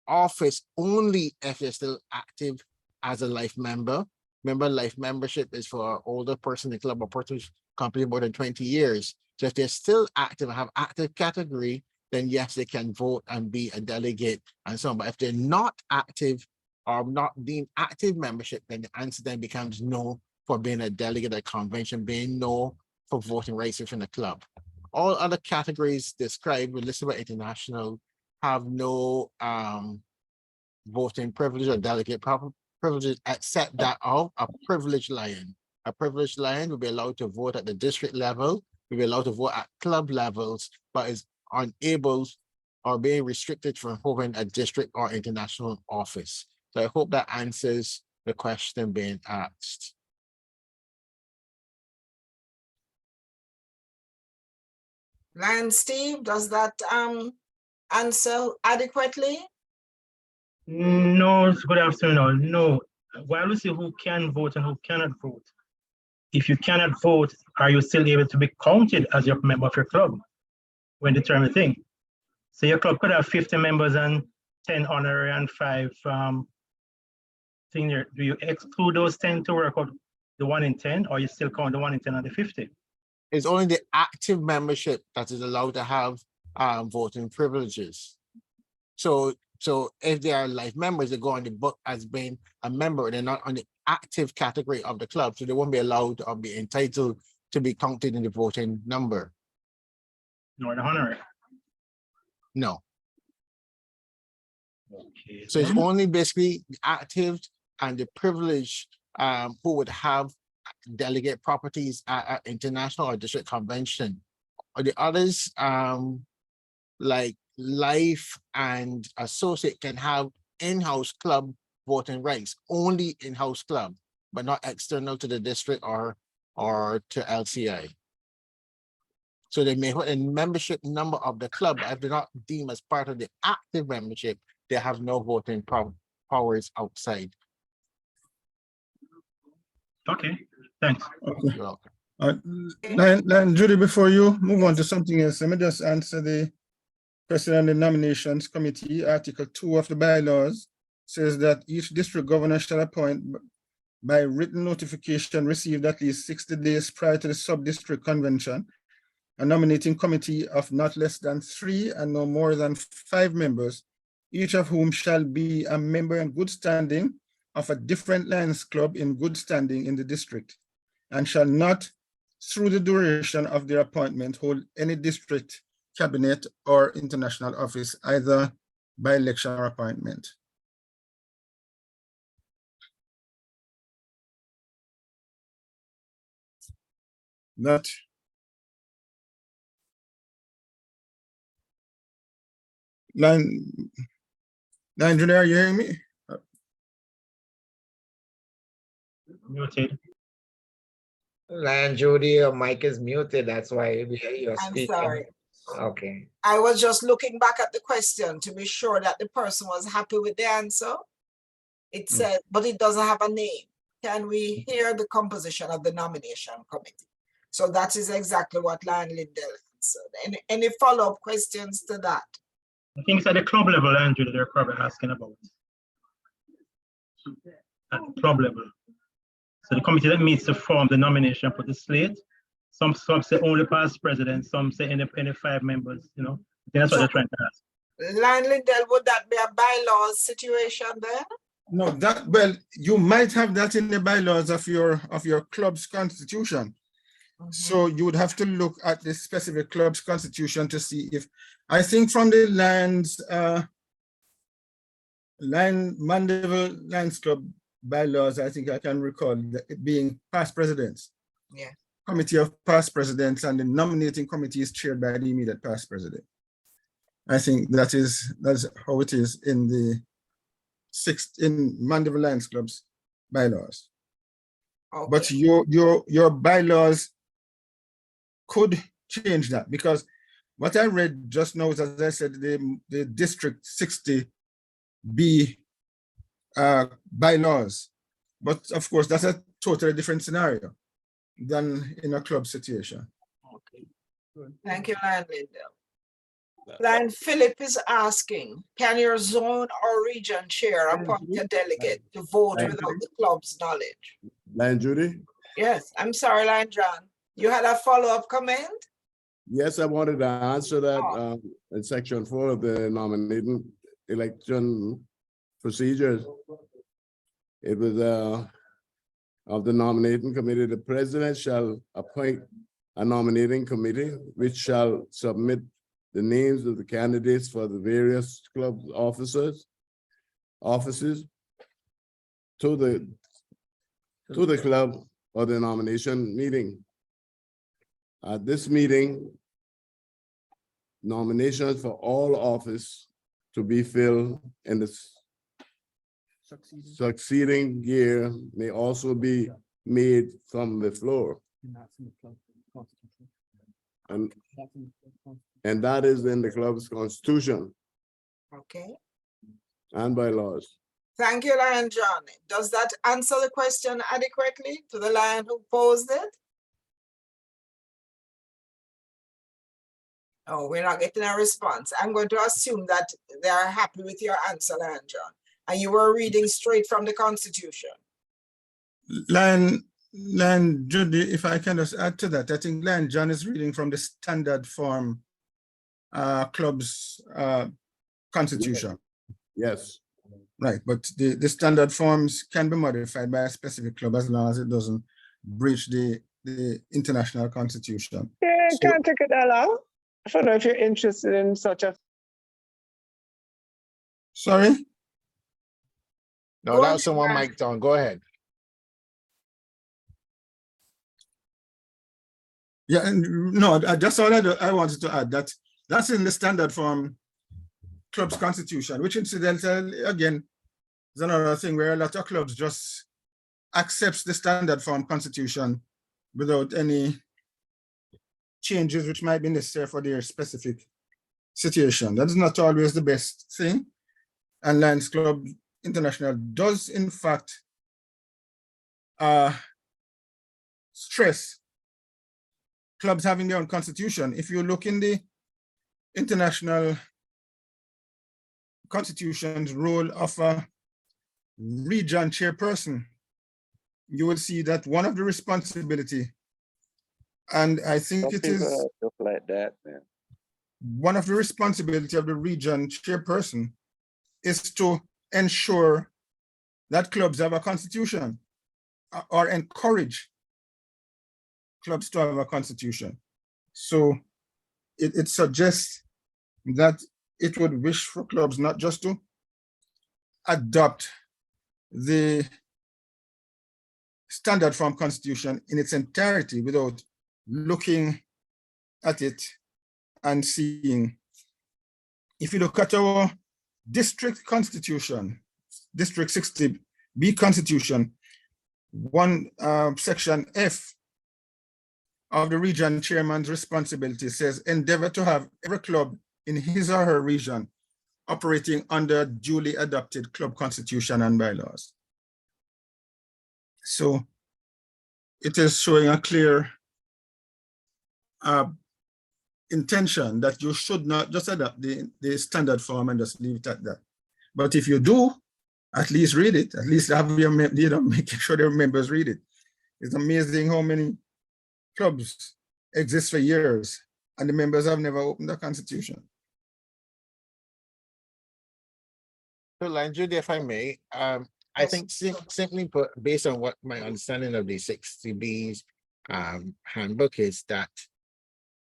office only if they're still active as a life member. Remember, life membership is for an older person in the club or person who's company more than 20 years. So if they're still active and have active category, then yes, they can vote and be a delegate and so on. But if they're not active or not deemed active membership, then the answer then becomes no for being a delegate at convention, being no for voting rights within the club. All other categories described with listed by international have no voting privilege or delegate privileges, except that of a privileged lion. A privileged lion will be allowed to vote at the district level, will be allowed to vote at club levels, but is unable or being restricted from holding a district or international office. So I hope that answers the question being asked. Lion Steve, does that answer adequately? No, good afternoon. No, while we see who can vote and who cannot vote, if you cannot vote, are you still able to be counted as your member of your club when determined thing? So your club could have 50 members and 10 honorary and 5 senior. Do you exclude those 10 to work out the 1 in 10, or you still count the 1 in 10 and the 50? It's only the active membership that is allowed to have voting privileges. So if they are life members, they go on the book as being a member, they're not on the active category of the club, so they won't be allowed or be entitled to be counted in the voting number. Nor the honorary. No. Okay. So it's then. only basically the active and the privileged who would have delegate properties at international or district convention. Or the others, like life and associate, can have in-house club voting rights, only in-house club, but not external to the district or to LCI. So they may put a membership number of the club, but if they're not deemed as part of the active membership, they have no voting powers outside. Okay, thanks. Okay. You're welcome. Lion Judy, before you move on to something else, let me just answer the question on the nominations committee. Article 2 of the bylaws says that each district governor shall appoint by written notification received at least 60 days prior to the sub-district convention a nominating committee of not less than 3 and no more than 5 members, each of whom shall be a member in good standing of a different Lions Club in good standing in the district, and shall not, through the duration of their appointment, hold any district, cabinet, or international office, either by election or appointment. That Lion Judy, are you hearing me? Muted. Lion Judy, your mic is muted. That's why you're I'm speaking. sorry. Okay. I was just looking back at the question to be sure that the person was happy with the answer. It said, but it doesn't have a name. Can we hear the composition of the nomination committee? So that is exactly what Lion Lindell answered. Any follow-up questions to that? I think it's at the club level, Andrew, that they're probably asking about. At the club level. So the committee that meets to form the nomination for the slate. Some say only past president, some say any 5 members, you know. I think that's what they're trying to ask. Lion Lindell, would that be a bylaws situation then? No, that, well, you might have that in the bylaws of your club's constitution. So you would have to look at the specific club's constitution to see if, I think from the Mandeville Lions Club bylaws, I think I can recall it being past presidents. Yeah. Committee of past presidents, and the nominating committee is chaired by the immediate past president. I think that's how it is in the Mandeville Lions Club's bylaws. Okay. But your bylaws could change that, because what I read just now is, as I said, the District 60B bylaws. But of course, that's a totally different scenario than in a club situation. Okay. Thank you, Lion Lindell. Lion Philip is asking, can your zone or region chair appoint a delegate to vote without the club's knowledge? Lion Judy? Yes, I'm sorry, Lion John. You had a follow-up comment? Yes, I wanted to answer that in section 4 of the nominating election procedures. It was of the nominating committee, the president shall appoint a nominating committee which shall submit the names of the candidates for the various club offices to the club or the nomination meeting. At this meeting, nominations for all office to be filled in the succeeding year may also be made from the floor. And that is in the club's constitution Okay. and bylaws. Thank you, Lion John. Does that answer the question adequately to the lion who posed it? Oh, we're not getting a response. I'm going to assume that they are happy with your answer, Lion John. And you were reading straight from the Constitution. Lion Judy, if I can just add to that, I think Lion John is reading from the standard form club's constitution. Yes, Right, but the standard forms can be modified by a specific club as long as it doesn't breach the international constitution. Yeah, So- can't take it along. I don't know if you're interested in such a. Sorry? No, Go that on, was someone Brian. mic'd on. Go ahead. Yeah, and no, just all I wanted to add that that's in the standard form club's constitution, which incidentally, again, is another thing where a lot of clubs just accepts the standard form constitution without any changes which might be necessary for their specific situation. That is not always the best thing. And Lions Club International does in fact stress clubs having their own constitution. If you look in the international constitution's role of a region chairperson, you will see that one of the responsibility, and I think it is Stuff like that, man. one of the responsibility of the region chairperson is to ensure that clubs have a constitution or encourage clubs to have a constitution. So it suggests that it would wish for clubs not just to adopt the standard form constitution in its entirety without looking at it and seeing. If you look at our district constitution, District 60B constitution, one section F of the region chairman's responsibility says endeavor to have every club in his or her region operating under duly adopted club constitution and bylaws. So it is showing a clear intention that you should not just adopt the standard form and just leave it at that. But if you do, at least read it, at least have your, make sure the members read it. It's amazing how many clubs exist for years and the members have never opened the constitution. So, Lion Judy, if I may, I think simply put, based on what my understanding of the 60B's handbook is, that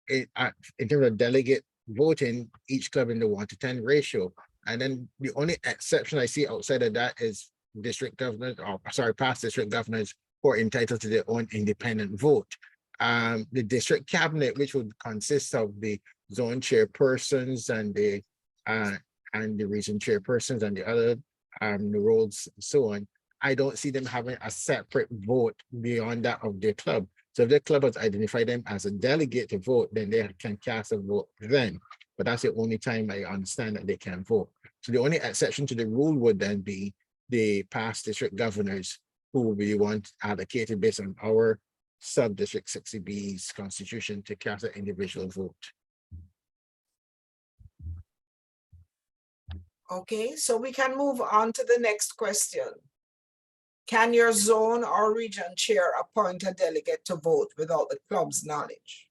in terms of delegate voting, each club in the 1-to-10 ratio. And then the only exception I see outside of that is district governors, or sorry, past district governors who are entitled to their own independent vote. The district cabinet, which would consist of the zone chairpersons and the region chairpersons and the other the roles and so on, I don't see them having a separate vote beyond that of their club. So if their club has identified them as a delegate to vote, then they can cast a vote then. But that's the only time I understand that they can vote. So the only exception to the rule would then be the past district governors, who will be one allocated based on our sub-district 60B's constitution to cast an individual vote. Okay, so we can move on to the next question. Can your zone or region chair appoint a delegate to vote without the club's knowledge?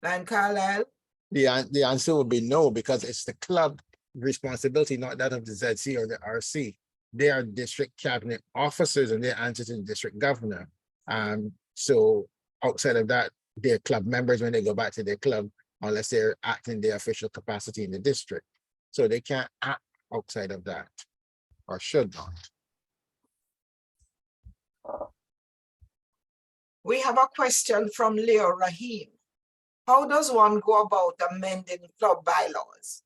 And Carlisle? The answer would be no, because it's the club responsibility, not that of the ZC or the RC. They are district cabinet officers and they answer to the district governor. So outside of that, their club members when they go back to their club, unless they're acting their official capacity in the district. So they can't act outside of that, or should not. We have a question from Leo Rahim. How does one go about amending club bylaws?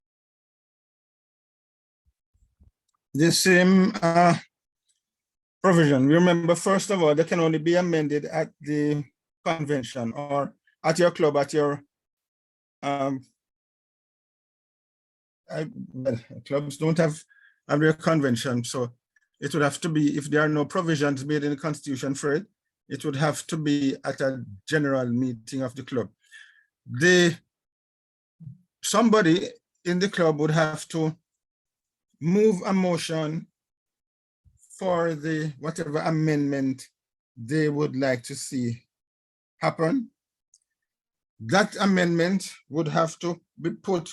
The same provision. Remember, first of all, they can only be amended at the convention or at your club, at your well, clubs don't have their convention, so it would have to be, if there are no provisions made in the constitution for it, it would have to be at a general meeting of the club. Somebody in the club would have to move a motion for the whatever amendment they would like to see happen. That amendment would have to be put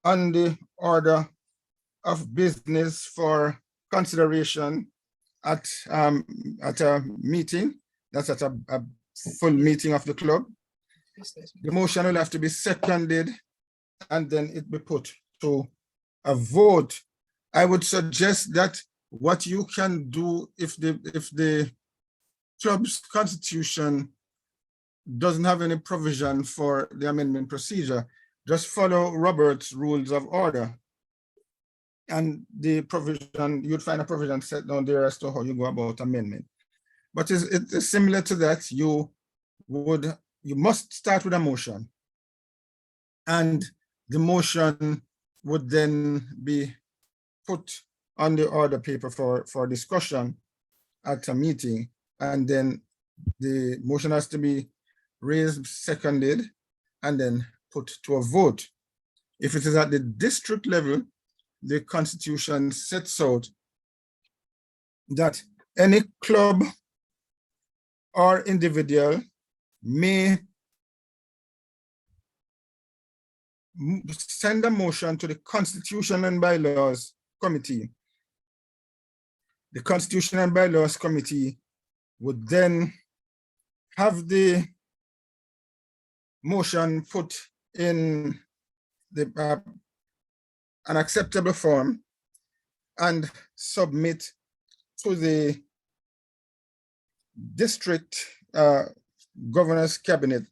on the order of business for consideration at a meeting. That's at a full meeting of the club. The motion will have to be seconded and then it be put to a vote. I would suggest that what you can do if the club's constitution doesn't have any provision for the amendment procedure, just follow Robert's rules of order. And the provision, you'd find a provision set down there as to how you go about amendment. But it's similar to that. You must start with a motion. And the motion would then be put on the order paper for discussion at a meeting. And then the motion has to be raised, seconded, and then put to a vote. If it is at the district level, the constitution sets out that any club or individual may send a motion to the Constitution and Bylaws Committee. The Constitution and Bylaws Committee would then have the motion put in the an acceptable form and submit to the district governor's cabinet.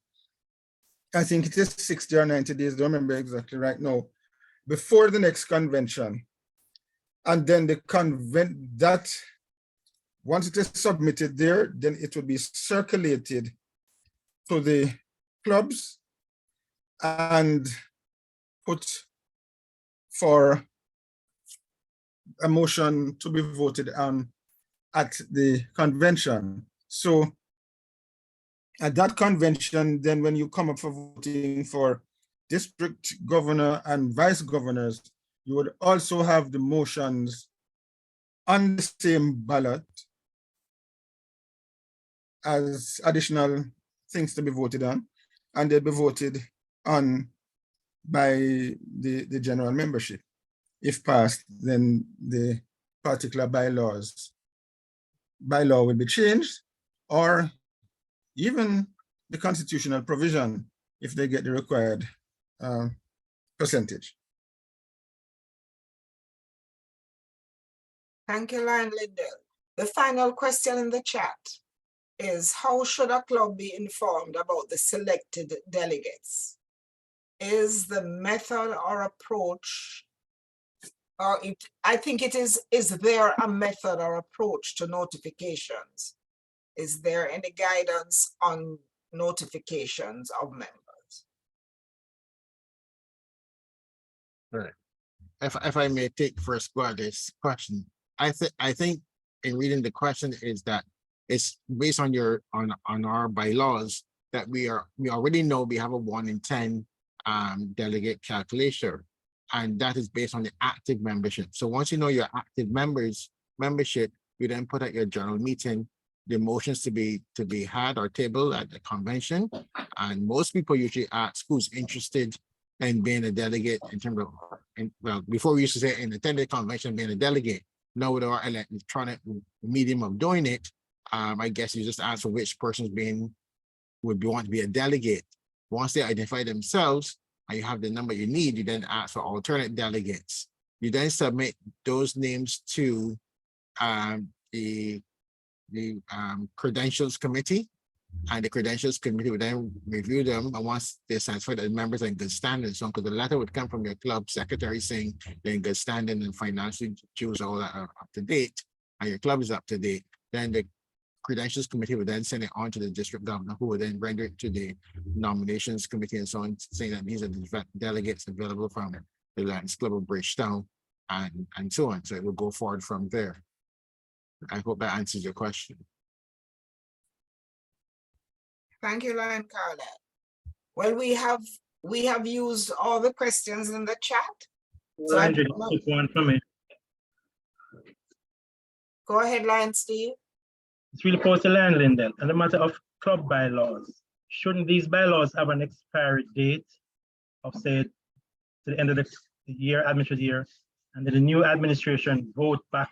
I think it is 60 or 90 days, don't remember exactly right now, before the next convention. And then the that once it is submitted there, then it will be circulated to the clubs and put for a motion to be voted on at the convention. So at that convention, then when you come up for voting for district governor and vice governors, you would also have the motions on the same ballot as additional things to be voted on, and they'll be voted on by the general membership. If passed, then the particular bylaw will be changed, or even the constitutional provision if they get the required percentage. Thank you, Lion Lindell. The final question in the chat is, how should a club be informed about the selected delegates? Is the method or approach, I think it is there a method or approach to notifications? Is there any guidance on notifications of members? Right. If I may take first go at this question, I think in reading the question is that it's based on our bylaws that we already know we have a 1 in 10 delegate calculation, and that is based on the active membership. So once you know your active membership, you then put at your general meeting the motions to be had or tabled at the convention, and most people usually ask who's interested in being a delegate in terms of, well, before we used to say in attending the convention being a delegate. Now with our electronic medium of doing it, I guess you just ask for which person's being want to be a delegate. Once they identify themselves and you have the number you need, you then ask for alternate delegates. You then submit those names to the credentials committee, and the credentials committee would then review them. And once they're satisfied that the members are in good standing, so because the letter would come from your club secretary saying they're in good standing and financially dues all that are up to date, and your club is up to date, then the credentials committee would then send it on to the district governor, who would then render it to the nominations committee and so on, saying that these are the delegates available from the Lions Club of Bridgetown and so on. So it will go forward from there. I hope that answers your question. Thank you, Lion Carla. Well, we have used all the questions in the chat. So I Andrew, don't know. quick one for me. Go ahead, Lion Steve. It's really posed to Lion Lindell, and the matter of club bylaws. Shouldn't these bylaws have an expiry date of, say, to the end of the year, administrative year, and then the new administration vote back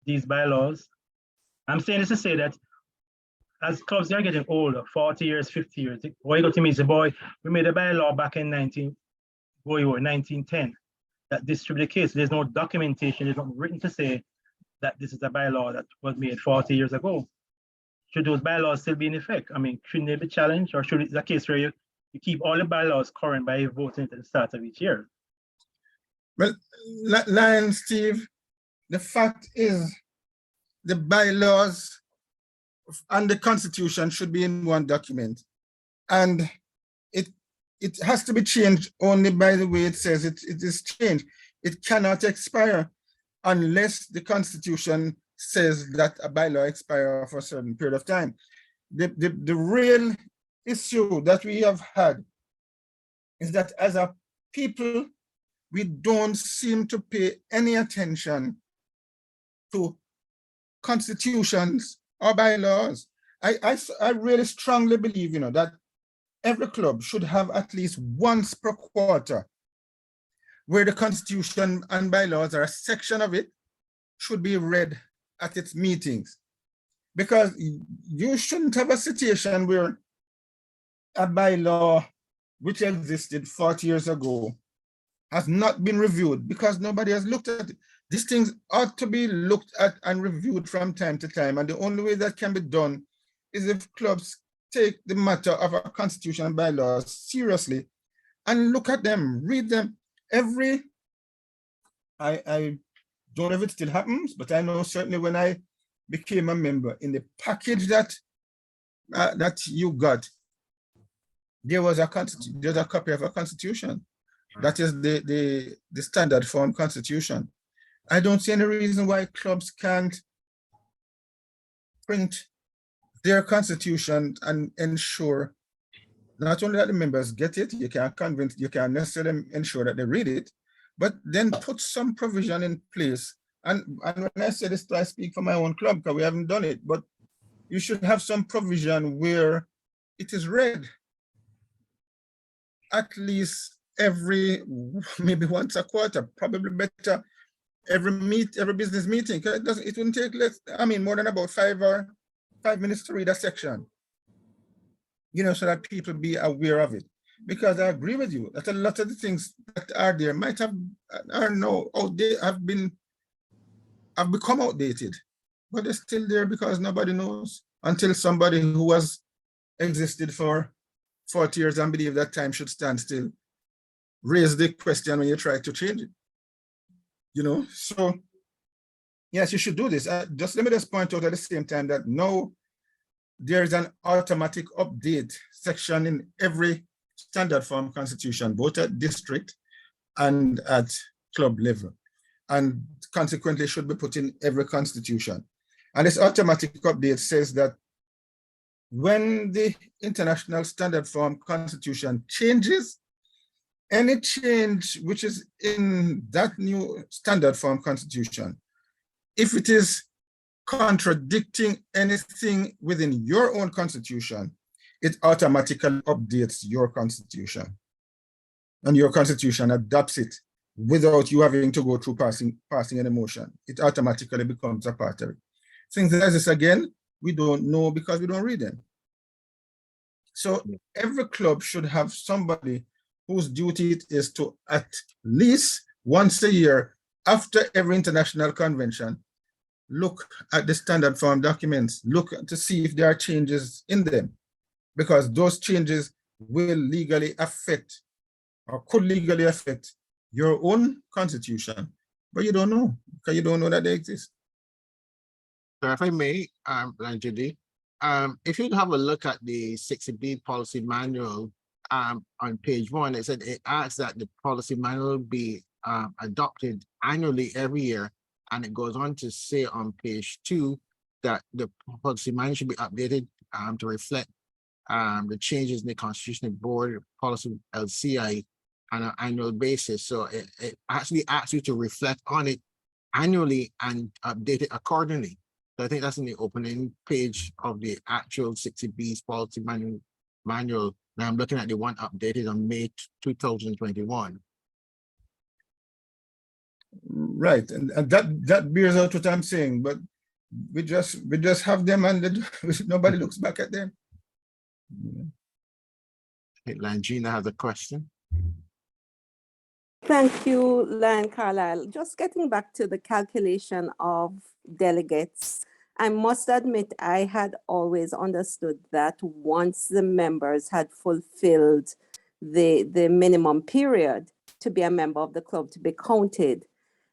these bylaws? I'm saying this to say that as clubs are getting older, 40 years, 50 years, boy go to me and say, boy, we made a bylaw back in 1910 that this should be the case. There's no documentation, there's nothing written to say that this is a bylaw that was made 40 years ago. Should those bylaws still be in effect? I mean, shouldn't they be challenged, or should it be a case where you keep all the bylaws current by voting at the start of each year? Well, Lion Steve, the fact is the bylaws and the Constitution should be in one document. And it has to be changed only by the way it says it is changed. It cannot expire unless the Constitution says that a bylaw expires for a certain period of time. The real issue that we have had is that as a people, we don't seem to pay any attention to constitutions or bylaws. I really strongly believe, that every club should have at least once per quarter where the Constitution and bylaws, or a section of it, should be read at its meetings. Because you shouldn't have a situation where a bylaw which existed 40 years ago has not been reviewed because nobody has looked at it. These things ought to be looked at and reviewed from time to time. And the only way that can be done is if clubs take the matter of our constitution and bylaws seriously and look at them, read them. I don't know if it still happens, but I know certainly when I became a member, in the package that you got, there was a copy of a constitution. That is the standard form constitution. I don't see any reason why clubs can't print their constitution and ensure not only that the members get it, you can't necessarily ensure that they read it, but then put some provision in place. And when I say this, I speak for my own club because we haven't done it, but you should have some provision where it is read at least maybe once a quarter, probably better every business meeting. It wouldn't take more than about 5 minutes to read a section, so that people be aware of it. Because I agree with you that a lot of the things that are there might have become outdated, but they're still there because nobody knows until somebody who has existed for 40 years and believe that time should stand still raise the question when you try to change it. So yes, you should do this. Just let me just point out at the same time that now there's an automatic update section in every standard form constitution, both at district and at club level, and consequently should be put in every constitution. And this automatic update says that when the international standard form constitution changes, any change which is in that new standard form constitution, if it is contradicting anything within your own constitution, it automatically updates your constitution. And your constitution adopts it without you having to go through passing any motion. It automatically becomes a part of it. Things like this, again, we don't know because we don't read them. So every club should have somebody whose duty it is to at least once a year after every international convention, look at the standard form documents, look to see if there are changes in them, because those changes will legally affect or could legally affect your own constitution, but you don't know because you don't know that they exist. So if I may, Judy, if you have a look at the 60B policy manual, on page 1, it said it asks that the policy manual be adopted annually every year. And it goes on to say on page 2 that the policy manual should be updated to reflect the changes in the Constitutional Board policy LCI on an annual basis. So it actually asks you to reflect on it annually and update it accordingly. So I think that's in the opening page of the actual 60B's policy manual. Now I'm looking at the one updated on May 2021. Right, and that bears out what I'm saying, but we just have them and nobody looks back at them. I think Langina has a question. Thank you, Lion Carlisle. Just getting back to the calculation of delegates, I must admit I had always understood that once the members had fulfilled the minimum period to be a member of the club to be counted,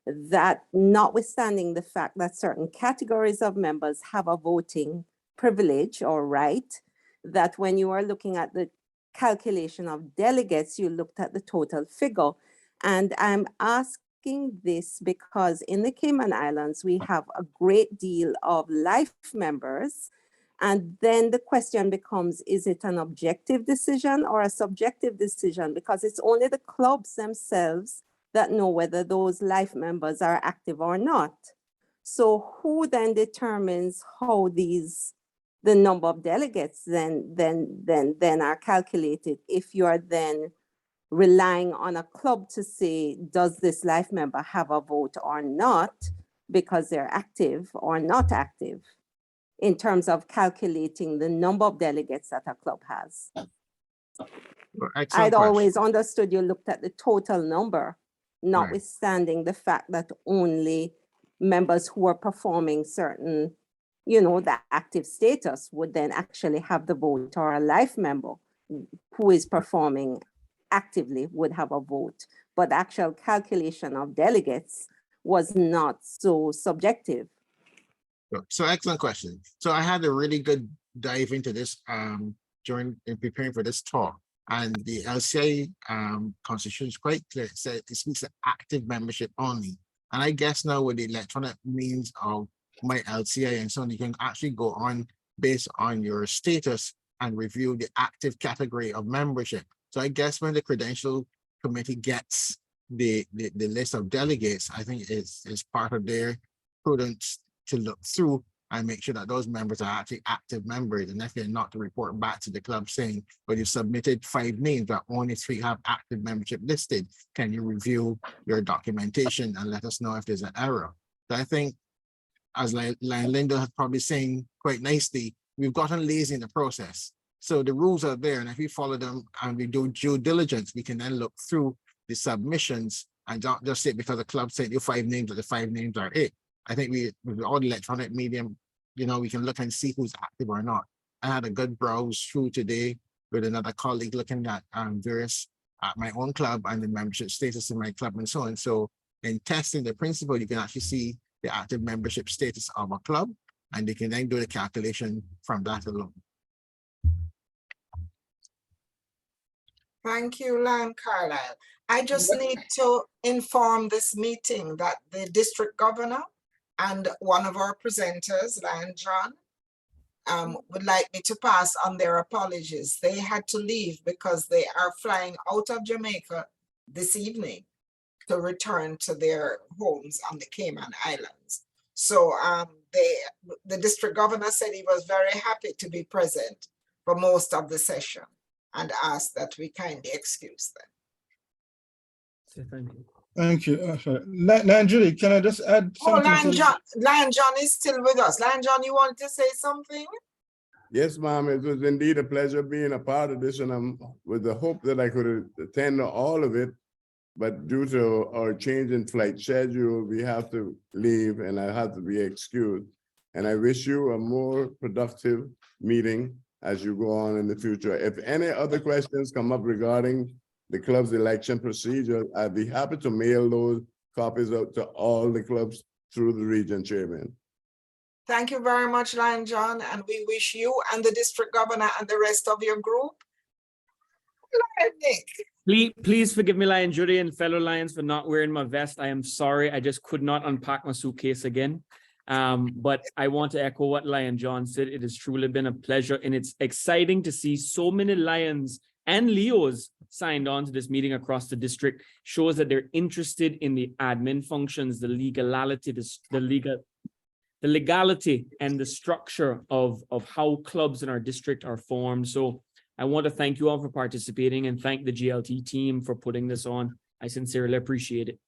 that notwithstanding the fact that certain categories of members have a voting privilege or right, that when you are looking at the calculation of delegates, you looked at the total figure. And I'm asking this because in the Cayman Islands, we have a great deal of life members. And then the question becomes, is it an objective decision or a subjective decision? Because it's only the clubs themselves that know whether those life members are active or not. So who then determines how the number of delegates then are calculated if you are then relying on a club to say, does this life member have a vote or not, because they're active or not active, in terms of calculating the number of delegates that a club has? I'd always understood you looked at the total number, notwithstanding the fact that only members who are performing certain, the active status would then actually have the vote, or a life member who is performing actively would have a vote, but the actual calculation of delegates was not so subjective. So excellent question. So I had a really good dive into this in preparing for this talk, and the LCA constitution is quite clear. It says it speaks of active membership only, and I guess now with the electronic means of my LCA and so on, you can actually go on based on your status and review the active category of membership. So I guess when the credential committee gets the list of delegates, I think it's part of their prudence to look through and make sure that those members are actually active members. And if they're not, to report back to the club saying, well, you submitted 5 names, but only 3 have active membership listed. Can you review your documentation and let us know if there's an error? So I think, as Linda has probably saying quite nicely, we've gotten lazy in the process. So the rules are there, and if we follow them and we do due diligence, we can then look through the submissions and not just say because the club said you 5 names, that the 5 names are it. I think with all the electronic medium, we can look and see who's active or not. I had a good browse through today with another colleague looking at various at my own club and the membership status in my club and so on. So in testing the principle, you can actually see the active membership status of a club, and they can then do the calculation from that alone. Thank you, Lion Carlisle. I just need to inform this meeting that the district governor and one of our presenters, Lion John, would like me to pass on their apologies. They had to leave because they are flying out of Jamaica this evening to return to their homes on the Cayman Islands. So the district governor said he was very happy to be present for most of the session and asked that we kindly excuse them. Thank you. Thank you. Lion Judy, can I just add something? Lion John is still with us. Lion John, you want to say something? Yes, ma'am, it was indeed a pleasure being a part of this, and I'm with the hope that I could attend all of it. But due to our change in flight schedule, we have to leave and I have to be excused. And I wish you a more productive meeting as you go on in the future. If any other questions come up regarding the club's election procedure, I'd be happy to mail those copies out to all the clubs through the region chairman. Thank you very much, Lion John, and we wish you and the district governor and the rest of your group. Lion Nick. Please forgive me, Lion Judy and fellow Lions, for not wearing my vest. I am sorry. I just could not unpack my suitcase again. But I want to echo what Lion John said. It has truly been a pleasure, and it's exciting to see so many Lions and Leos signed on to this meeting across the district. Shows that they're interested in the admin functions, the legality, the legality and the structure of how clubs in our district are formed. So I want to thank you all for participating and thank the GLT team for putting this on. I sincerely appreciate it.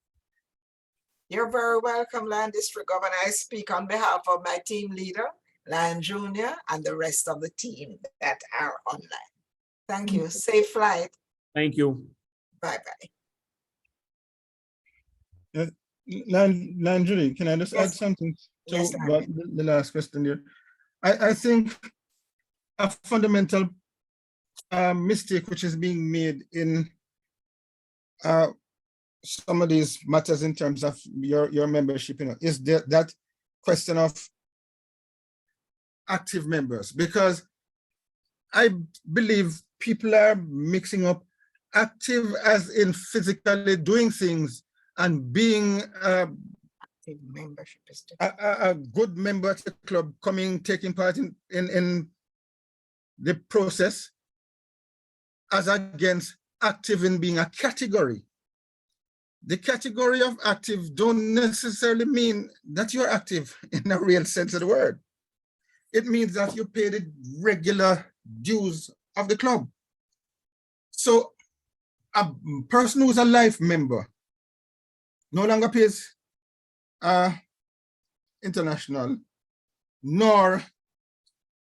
You're very welcome, Lion District Governor. I speak on behalf of my team leader, Lion Jr., and the rest of the team that are online. Thank you. Safe flight. Thank you. Bye-bye. Lion Judy, can I just add Yes. something to Yes, what the last question there? I think a fundamental mistake which is being made in some of these matters in terms of your membership, is that question of active members, because I believe people are mixing up active as in physically doing things and being Membership is a good member at the club, taking part in the process, as against active in being a category. The category of active don't necessarily mean that you're active in a real sense of the word. It means that you pay the regular dues of the club. So a person who's a life member no longer pays international, nor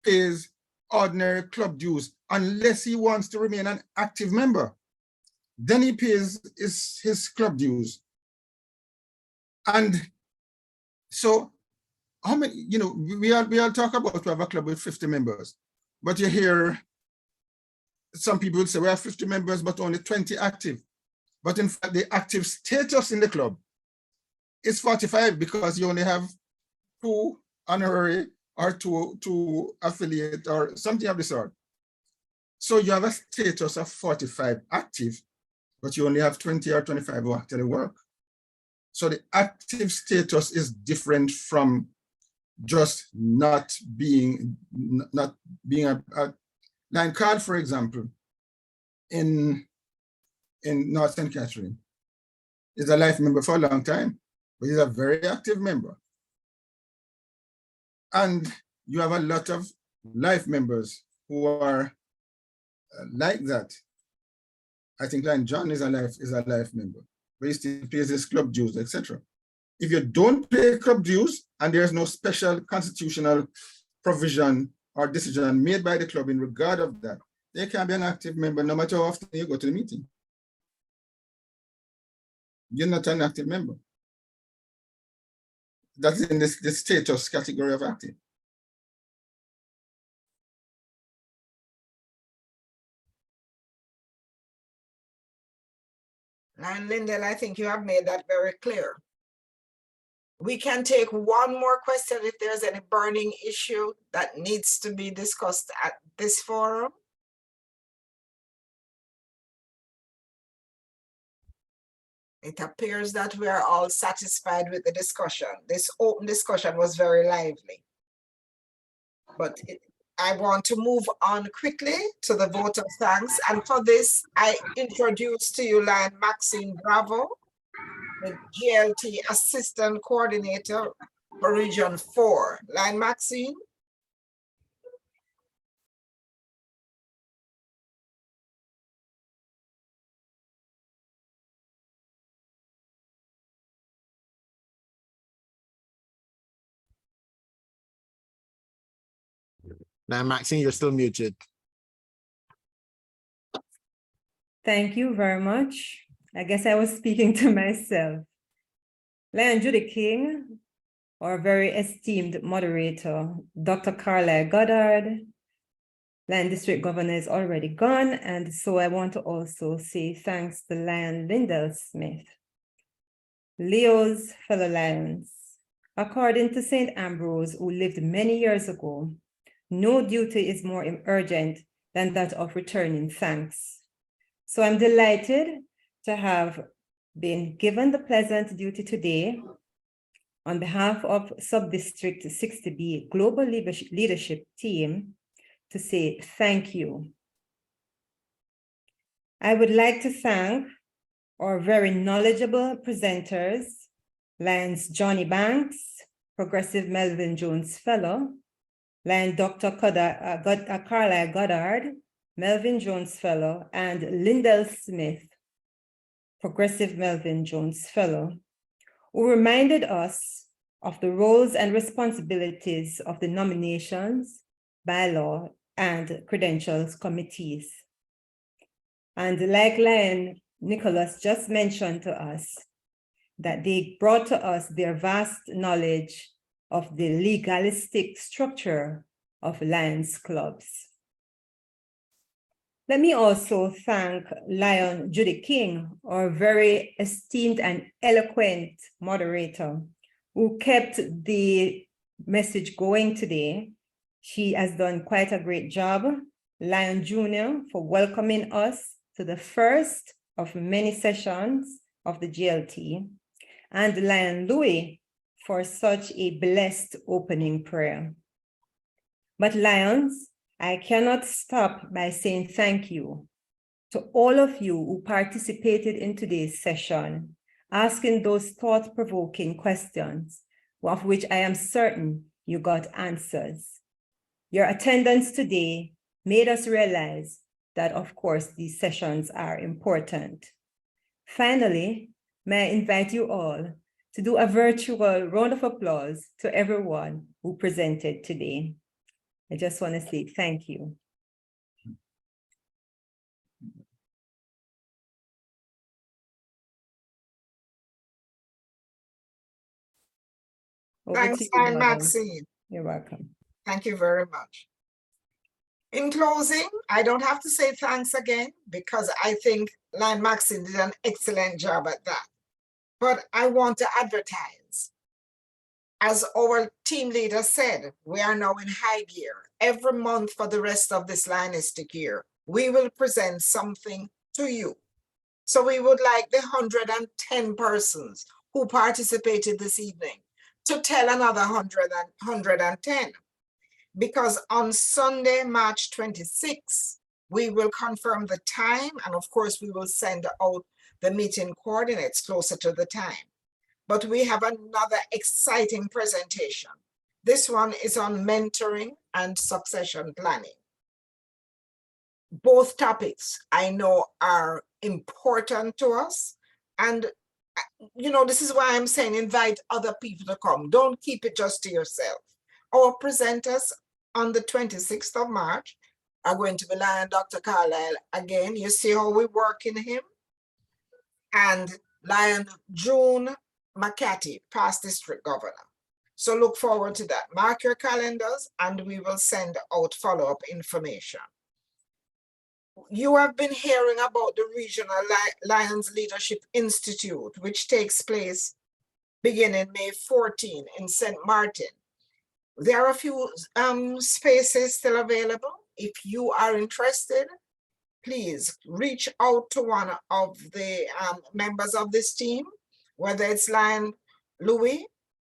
pays ordinary club dues unless he wants to remain an active member. Then he pays his club dues. And so how many, we all talk about we have a club with 50 members, but you hear some people would say we have 50 members, but only 20 active. But in fact, the active status in the club is 45 because you only have 2 honorary or two affiliate or something of the sort. So you have a status of 45 active, but you only have 20 or 25 who actually work. So the active status is different from just not being a line card, for example, in North St. Catherine. He's a life member for a long time, but he's a very active member. And you have a lot of life members who are like that. I think Lion John is a life member, but he still pays his club dues, etc. If you don't pay club dues and there's no special constitutional provision or decision made by the club in regard of that, they can be an active member no matter how often you go to the meeting. You're not an active member. That's in the status category of active. And Lyndon, I think you have made that very clear. We can take one more question if there's any burning issue that needs to be discussed at this forum. It appears that we are all satisfied with the discussion. This open discussion was very lively. But I want to move on quickly to the vote of thanks. And for this, I introduce to you Lion Maxine Bravo, the GLT Assistant Coordinator for Region 4. Lion Maxine. Now, Maxine, you're still muted. Thank you very much. I guess I was speaking to myself. Lion Judy King, our very esteemed moderator, Dr. Carla Goddard, Lion District Governor is already gone, and so I want to also say thanks to Lion Lyndall Smith. Leo's fellow Lions, according to St. Ambrose, who lived many years ago, no duty is more urgent than that of returning thanks. So I'm delighted to have been given the pleasant duty today on behalf of Subdistrict 60B Global Leadership Team to say thank you. I would like to thank our very knowledgeable presenters, Lions Johnny Banks, Progressive Melvin Jones Fellow, Lion Dr. Carla Goddard, Melvin Jones Fellow, and Lyndall Smith, Progressive Melvin Jones Fellow, who reminded us of the roles and responsibilities of the nominations, bylaw, and credentials committees. And like Lion Nicholas just mentioned to us, that they brought to us their vast knowledge of the legalistic structure of Lions clubs. Let me also thank Lion Judy King, our very esteemed and eloquent moderator, who kept the message going today. She has done quite a great job. Lion Jr. for welcoming us to the first of many sessions of the GLT, and Lion Louis for such a blessed opening prayer. But Lions, I cannot stop by saying thank you to all of you who participated in today's session, asking those thought-provoking questions, of which I am certain you got answers. Your attendance today made us realize that, of course, these sessions are important. Finally, may I invite you all to do a virtual round of applause to everyone who presented today. I just want to say thank you. Over Thanks, to you, Lion Madam. Maxine. You're welcome. Thank you very much. In closing, I don't have to say thanks again because I think Lion Maxine did an excellent job at that. But I want to advertise. As our team leader said, we are now in high gear. Every month for the rest of this Lionistic year, we will present something to you. So we would like the 110 persons who participated this evening to tell another 110. Because on Sunday, March 26, we will confirm the time, and of course we will send out the meeting coordinates closer to the time. But we have another exciting presentation. This one is on mentoring and succession planning. Both topics I know are important to us, and you know, this is why I'm saying invite other people to come. Don't keep it just to yourself. Our presenters on the 26th of March are going to be Lion Dr. Carlisle again. You see how we work in him. And Lion June McCarthy, past district governor. So look forward to that. Mark your calendars and we will send out follow-up information. You have been hearing about the Regional Lions Leadership Institute, which takes place beginning May 14 in St. Martin. There are a few spaces still available. If you are interested, please reach out to one of the members of this team, whether it's Lion Louis,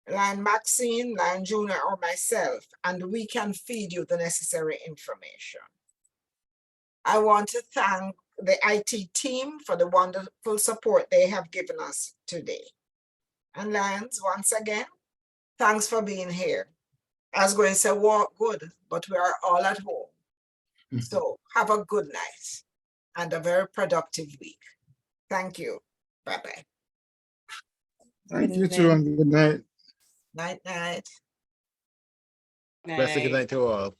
Lion Maxine, Lion Junior, or myself, and we can feed you the necessary information. I want to thank the IT team for the wonderful support they have given us today. And Lions, once again, thanks for being here. I was going to say walk good, but we are all at home. So have a good night and a very productive week. Thank you. Bye-bye. Thank you too, and good night. Night, night. Blessed good night to all.